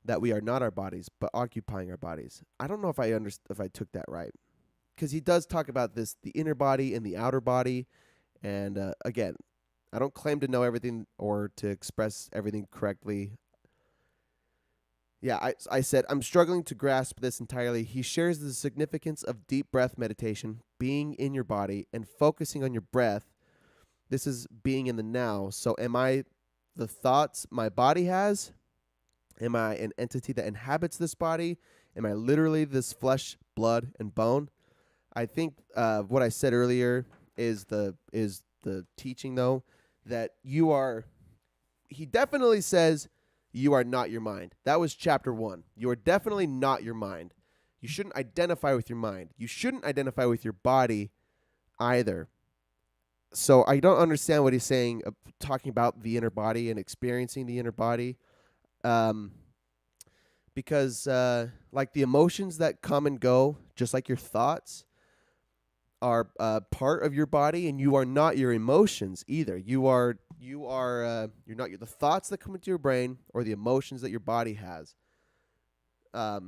that we are not our bodies, but occupying our bodies. I don't know if I took that right, because he does talk about the inner body and the outer body. And again, I don't claim to know everything or to express everything correctly. Yeah, I said, I'm struggling to grasp this entirely. He shares the significance of deep breath meditation, being in your body and focusing on your breath. This is being in the now. So am I the thoughts my body has? Am I an entity that inhabits this body? Am I literally this flesh, blood, and bone? I think what I said earlier is the teaching, though, that you are. He definitely says you are not your mind. That was chapter 1. You are definitely not your mind. You shouldn't identify with your mind. You shouldn't identify with your body either. So I don't understand what he's saying, talking about the inner body and experiencing the inner body. Because like the emotions that come and go, just like your thoughts, are part of your body, and you are not your emotions either. You're not the thoughts that come into your brain or the emotions that your body has. I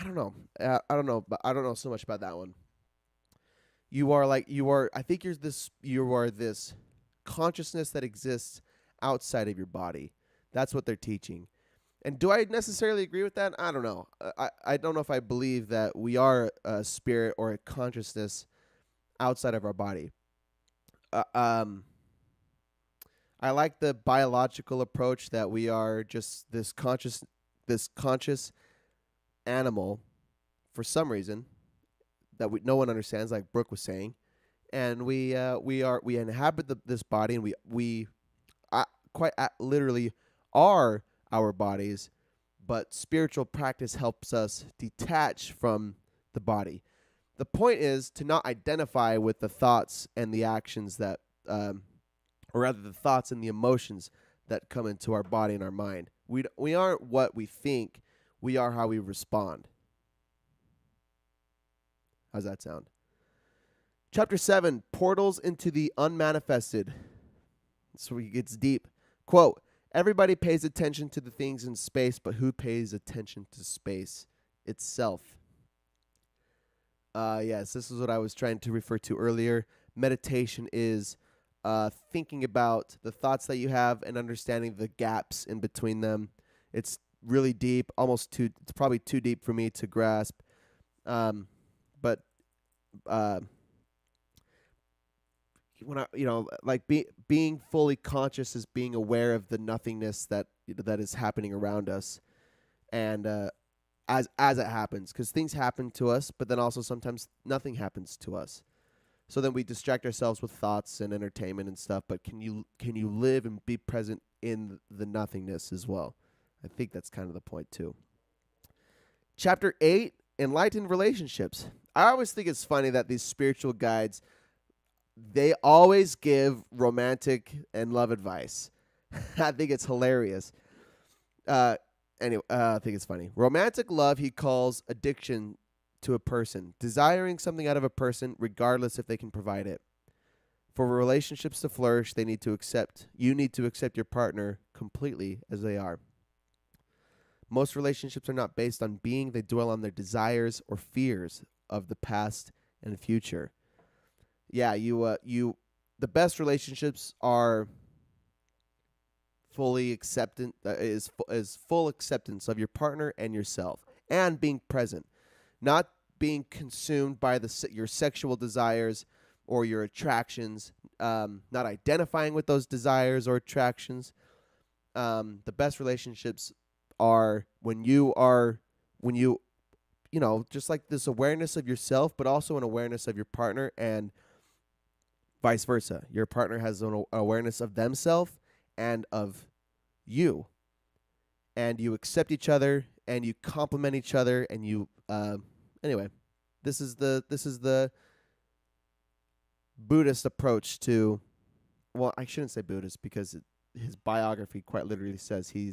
don't know. But I don't know so much about that one. You are this consciousness that exists outside of your body. That's what they're teaching. And do I necessarily agree with that? I don't know. I don't know if I believe that we are a spirit or a consciousness outside of our body. Uh, um, I like the biological approach that we are just this conscious animal for some reason that no one understands, like Brooke was saying, and we inhabit this body, and we literally are our bodies, but spiritual practice helps us detach from the body. The point is to not identify with the thoughts and the actions that, or rather, the thoughts and the emotions that come into our body and our mind. We aren't what we think. We are how we respond. How's that sound? Chapter 7, Portals into the Unmanifested. So it gets deep. Quote, everybody pays attention to the things in space, but who pays attention to space itself? Yes, this is what I was trying to refer to earlier. Meditation is thinking about the thoughts that you have and understanding the gaps in between them. It's really deep, it's probably too deep for me to grasp. But when being fully conscious is being aware of the nothingness that is happening around us, and as it happens, because things happen to us, but then also sometimes nothing happens to us. So then we distract ourselves with thoughts and entertainment and stuff. But can you live and be present in the nothingness as well? I think that's kind of the point too. Chapter 8, Enlightened Relationships. I always think it's funny that these spiritual guides, they always give romantic and love advice. I think it's hilarious. Anyway, I think it's funny. Romantic love he calls addiction to a person, desiring something out of a person regardless if they can provide it. For relationships to flourish, you need to accept your partner completely as they are. Most relationships are not based on being, they dwell on their desires or fears of the past and future. Yeah, the best relationships are fully acceptant is full acceptance of your partner and yourself, and being present, not being consumed by your sexual desires or your attractions, not identifying with those desires or attractions. The best relationships are when you just like this awareness of yourself, but also an awareness of your partner, and vice versa. Your partner has an awareness of themselves and of you, and you accept each other and you complement each other, and you anyway, this is the Buddhist approach to, well, I shouldn't say Buddhist, because his biography quite literally says he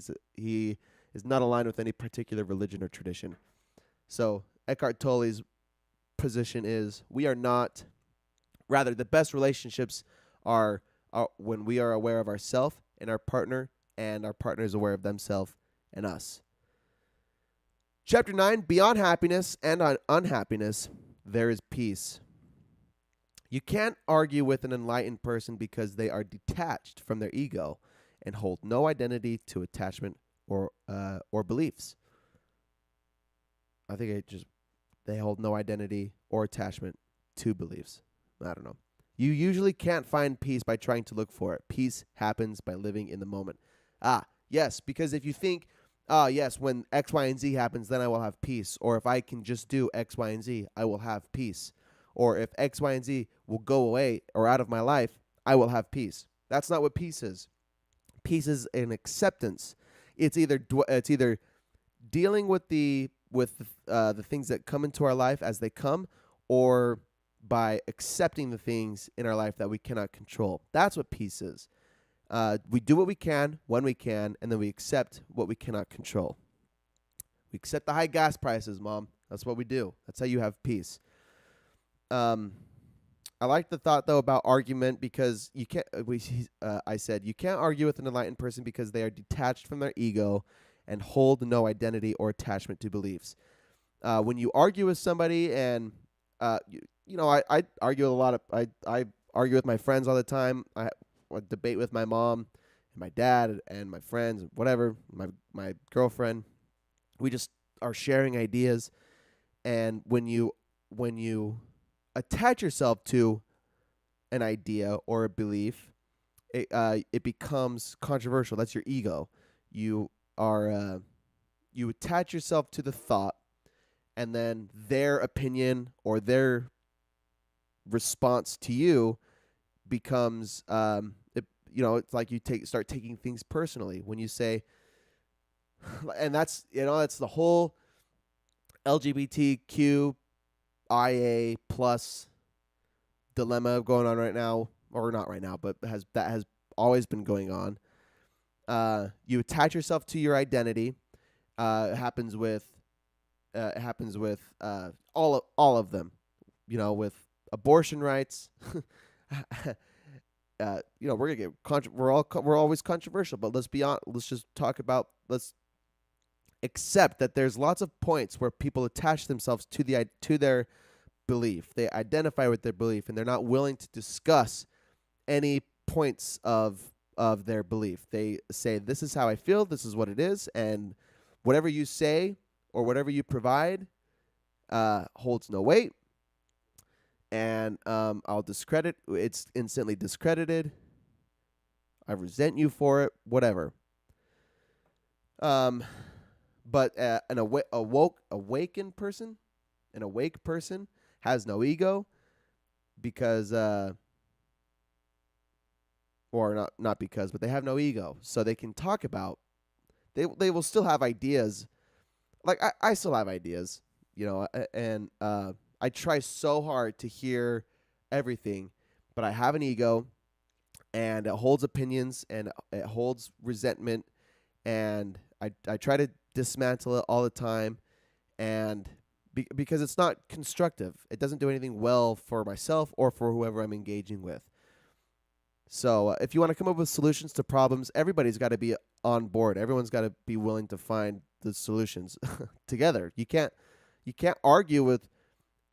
is not aligned with any particular religion or tradition. So Eckhart Tolle's position is the best relationships are when we are aware of ourselves and our partner, and our partner is aware of themselves and us. Chapter 9, Beyond Happiness and Unhappiness, there is peace. You can't argue with an enlightened person because they are detached from their ego and hold no identity to attachment or beliefs. I think they hold no identity or attachment to beliefs. I don't know. You usually can't find peace by trying to look for it. Peace happens by living in the moment. Yes, because if you think, yes, when X, Y, and Z happens, then I will have peace. Or if I can just do X, Y, and Z, I will have peace. Or if X, Y, and Z will go away or out of my life, I will have peace. That's not what peace is. Peace is an acceptance. It's either dealing with the things that come into our life as they come, or by accepting the things in our life that we cannot control. That's what peace is. We do what we can when we can, and then we accept what we cannot control. We accept the high gas prices, Mom. That's what we do. That's how you have peace. I like the thought, though, about argument, because you can't. I said you can't argue with an enlightened person because they are detached from their ego and hold no identity or attachment to beliefs. When you argue with somebody, and I argue with a lot of I argue with my friends all the time. I debate with my mom, my dad and my friends and whatever, my girlfriend. We just are sharing ideas, and when you attach yourself to an idea or a belief, it becomes controversial. That's your ego. You are you attach yourself to the thought, and then their opinion or their response to you becomes it's like you start taking things personally when you say, and that's the whole LGBTQIA plus dilemma going on right now, or not right now, but has always been going on. You attach yourself to your identity. It happens with all of them. With abortion rights. We're gonna get we're always controversial, but let's just talk about, let's accept that there's lots of points where people attach themselves to their belief. They identify with their belief, and they're not willing to discuss any points of their belief. They say, this is how I feel, this is what it is, and whatever you say or whatever you provide holds no weight, and I'll discredit. It's instantly discredited. I resent you for it, whatever. But an awake person has no ego, because or not because, but they have no ego, so they can talk about. They will still have ideas. Like I still have ideas, and I try so hard to hear everything, but I have an ego, and it holds opinions, and it holds resentment, and I try to dismantle it all the time, and because it's not constructive. It doesn't do anything well for myself or for whoever I'm engaging with. So if you want to come up with solutions to problems, everybody's got to be on board. Everyone's got to be willing to find the solutions together. You can't argue with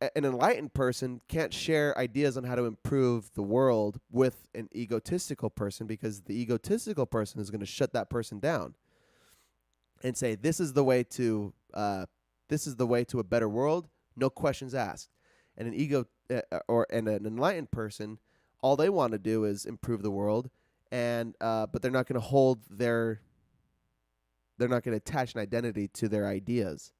an enlightened person. Can't share ideas on how to improve the world with an egotistical person, because the egotistical person is going to shut that person down and say, this is the way to a better world, no questions asked. And an enlightened person, all they want to do is improve the world, and but they're not going to they're not going to attach an identity to their ideas.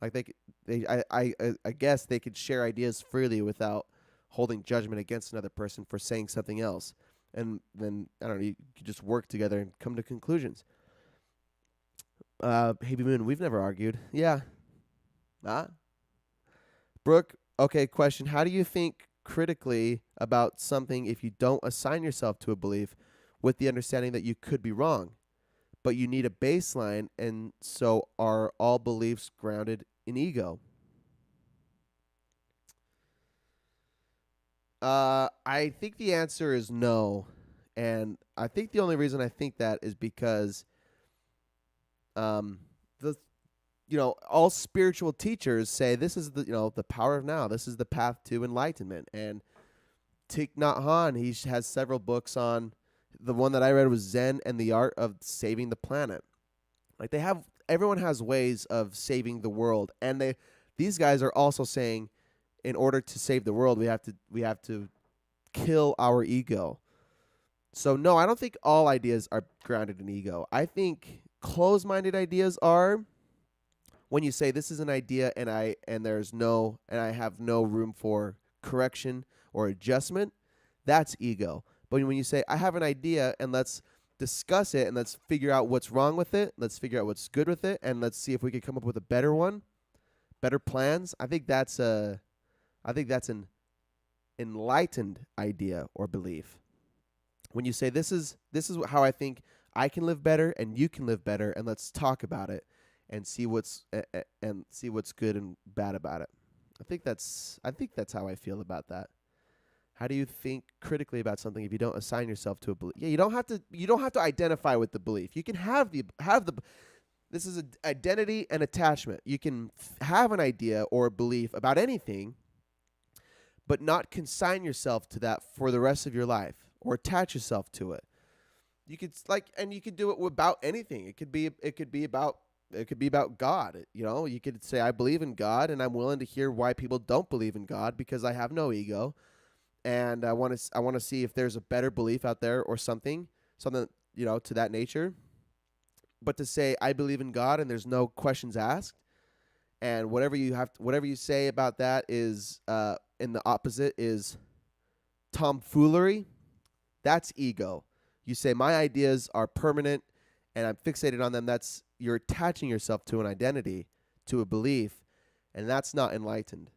Like I guess they could share ideas freely without holding judgment against another person for saying something else, and then I don't know, you could just work together and come to conclusions. Hey Moon, we've never argued. Yeah. Brooke, okay, question. How do you think critically about something if you don't assign yourself to a belief with the understanding that you could be wrong, but you need a baseline, and so are all beliefs grounded in ego? I think the answer is no. And I think the only reason I think that is because all spiritual teachers say this is the power of now. This is the path to enlightenment. And Thich Nhat Hanh, he has several books on. The one that I read was Zen and the Art of Saving the Planet. Like everyone has ways of saving the world, and these guys are also saying, in order to save the world, we have to kill our ego. So no, I don't think all ideas are grounded in ego. I think closed-minded ideas are when you say this is an idea and I have no room for correction or adjustment. That's ego. But when you say I have an idea and let's discuss it and let's figure out what's wrong with it, let's figure out what's good with it, and let's see if we can come up with a better one, better plans. I think that's an enlightened idea or belief. When you say this is how I think I can live better and you can live better, and let's talk about it and see what's good and bad about it. I think that's how I feel about that. How do you think critically about something if you don't assign yourself to a belief? Yeah, you don't have to identify with the belief. You can have the this is an identity and attachment. You can have an idea or a belief about anything, but not consign yourself to that for the rest of your life or attach yourself to it. You could and you could do it about anything. It could be about God. You know, you could say, I believe in God, and I'm willing to hear why people don't believe in God because I have no ego, and I want to see if there's a better belief out there or something to that nature. But to say I believe in God and there's no questions asked, and whatever you say about that is in the opposite is tomfoolery. That's ego. You say my ideas are permanent and I'm fixated on them. That's you're attaching yourself to an identity, to a belief, and that's not enlightened.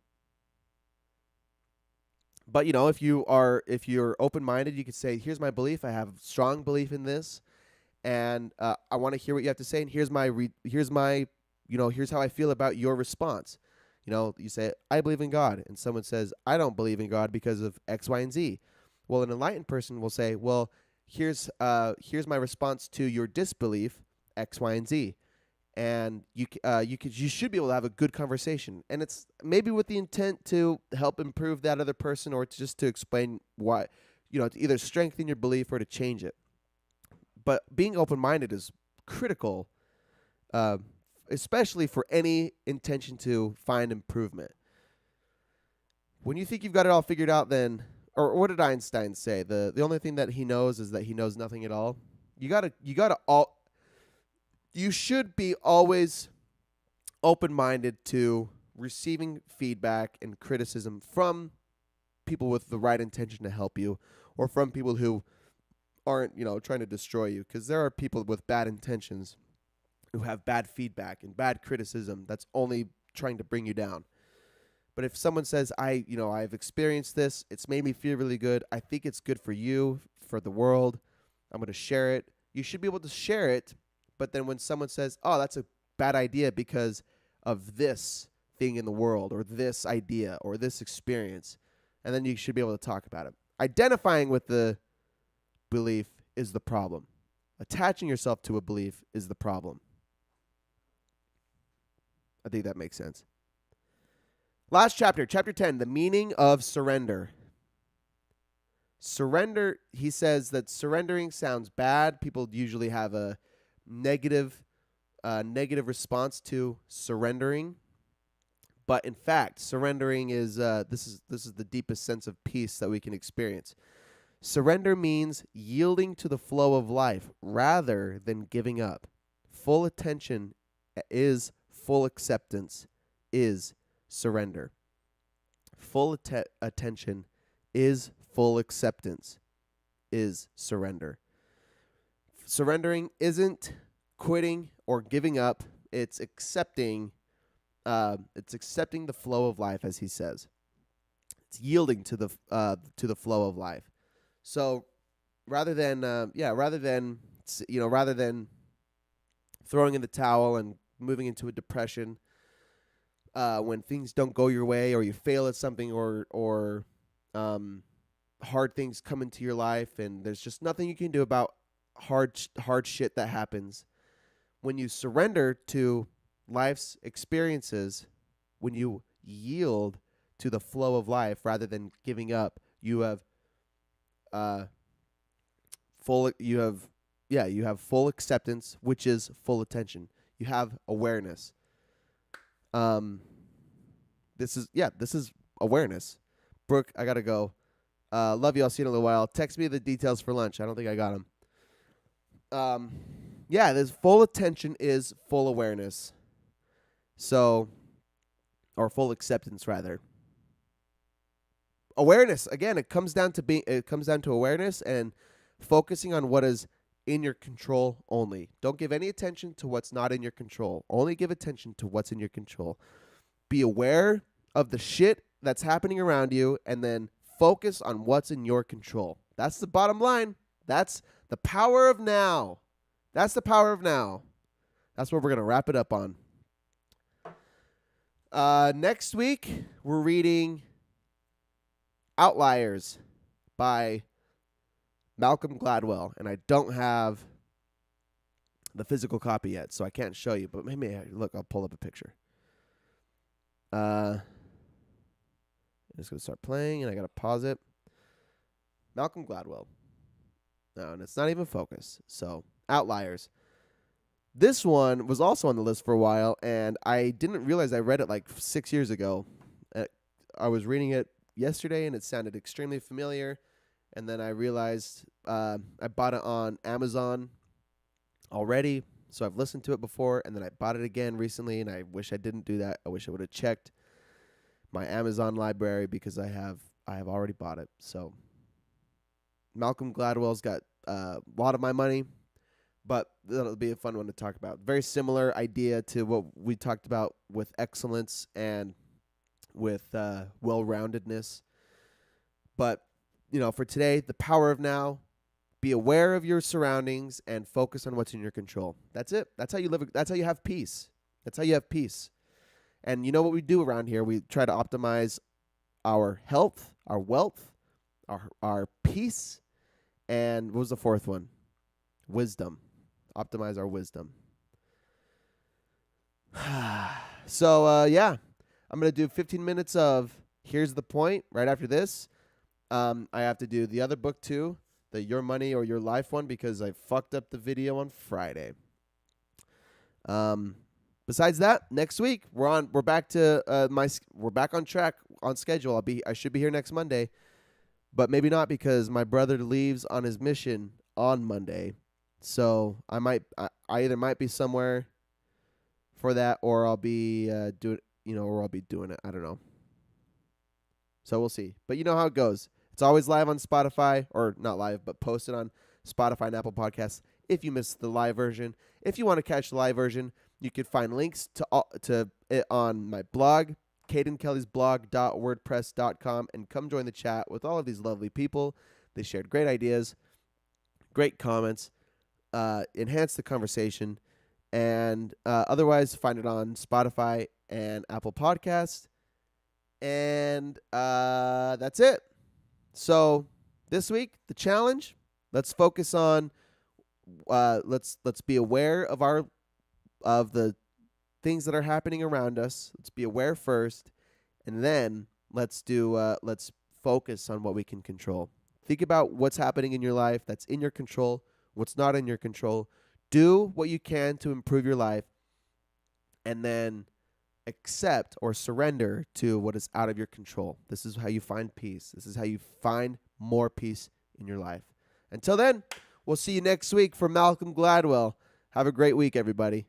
But if you're open-minded, you could say, "Here's my belief. I have strong belief in this, and I want to hear what you have to say. And here's how I feel about your response." You say, "I believe in God," and someone says, "I don't believe in God because of X, Y, and Z." Well, an enlightened person will say, "Well, here's my response to your disbelief, X, Y, and Z." And you should be able to have a good conversation, and it's maybe with the intent to help improve that other person, or to explain why, to either strengthen your belief or to change it. But being open-minded is critical, uh, especially for any intention to find improvement. When you think you've got it all figured out, then, or what did Einstein say? The only thing that he knows is that he knows nothing at all. You should be always open-minded to receiving feedback and criticism from people with the right intention to help you, or from people who aren't, trying to destroy you, because there are people with bad intentions who have bad feedback and bad criticism that's only trying to bring you down. But if someone says, I've experienced this, it's made me feel really good, I think it's good for you, for the world, I'm going to share it. You should be able to share it, but then when someone says, oh, that's a bad idea because of this thing in the world, or this idea, or this experience, and then you should be able to talk about it. Identifying with the belief is the problem. Attaching yourself to a belief is the problem. I think that makes sense. Last chapter, chapter 10, the meaning of surrender. Surrender, he says that surrendering sounds bad. People usually have a negative response to surrendering. But in fact, surrendering is this is the deepest sense of peace that we can experience. Surrender means yielding to the flow of life rather than giving up. Full attention is full acceptance is surrender. Full attention is full acceptance is surrender. Surrendering isn't quitting or giving up. It's accepting the flow of life, as he says. It's yielding to the flow of life. So rather than throwing in the towel and moving into a depression when things don't go your way, or you fail at something, or hard things come into your life and there's just nothing you can do about hard shit that happens. When you surrender to life's experiences, when you yield to the flow of life rather than giving up, you have full acceptance, which is full attention. You have awareness. This is awareness. Brooke, I gotta go. Love you. I'll see you in a little while. Text me the details for lunch. I don't think I got them. This full attention is full awareness. So, or full acceptance rather. Awareness, again, it comes down to awareness and focusing on what is in your control only. Don't give any attention to what's not in your control. Only give attention to what's in your control. Be aware of the shit that's happening around you, and then focus on what's in your control. That's the bottom line. That's the power of now. That's the power of now. That's what we're going to wrap it up on. Next week, we're reading Outliers by Malcolm Gladwell, and I don't have the physical copy yet, so I can't show you, but maybe, I'll pull up a picture. It's going to start playing, and I got to pause it. Malcolm Gladwell. No, and it's not even Focus. So, Outliers. This one was also on the list for a while, and I didn't realize I read it like 6 years ago. Uh, I was reading it yesterday, and it sounded extremely familiar. And then I realized I bought it on Amazon already, so I've listened to it before, and then I bought it again recently, and I wish I didn't do that. I wish I would have checked my Amazon library because I have already bought it. So Malcolm Gladwell's got a lot of my money, but that'll be a fun one to talk about. Very similar idea to what we talked about with excellence and with well-roundedness. But, for today, the power of now, be aware of your surroundings and focus on what's in your control. That's it. That's how you live. That's how you have peace. That's how you have peace. And you know what we do around here? We try to optimize our health, our wealth, our peace, and what was the fourth one? Wisdom. Optimize our wisdom. So, yeah, I'm going to do 15 minutes of Here's the Point right after this. I have to do the other book too, the Your Money or Your Life one, because I fucked up the video on Friday. Besides that, next week we're back to we're back on track, on schedule. I should be here next Monday, but maybe not because my brother leaves on his mission on Monday. So I either might be somewhere for that, or I'll be doing it. I don't know. So we'll see. But you know how it goes. It's always live on Spotify, or not live, but posted on Spotify and Apple Podcasts if you missed the live version. If you want to catch the live version, you can find links to it on my blog, cadenkellysblog.wordpress.com, and come join the chat with all of these lovely people. They shared great ideas, great comments, enhance the conversation, and otherwise find it on Spotify and Apple Podcasts. And that's it. So this week, the challenge, let's focus on let's be aware of the things that are happening around us. Let's be aware first, and then let's focus on what we can control. Think about what's happening in your life that's in your control, what's not in your control. Do what you can to improve your life, and then accept or surrender to what is out of your control. This is how you find peace. This is how you find more peace in your life. Until then, we'll see you next week for Malcolm Gladwell. Have a great week, everybody.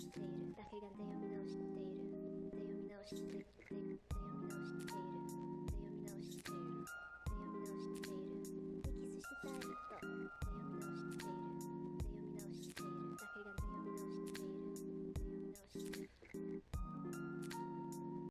しているだけが読み直している読み直している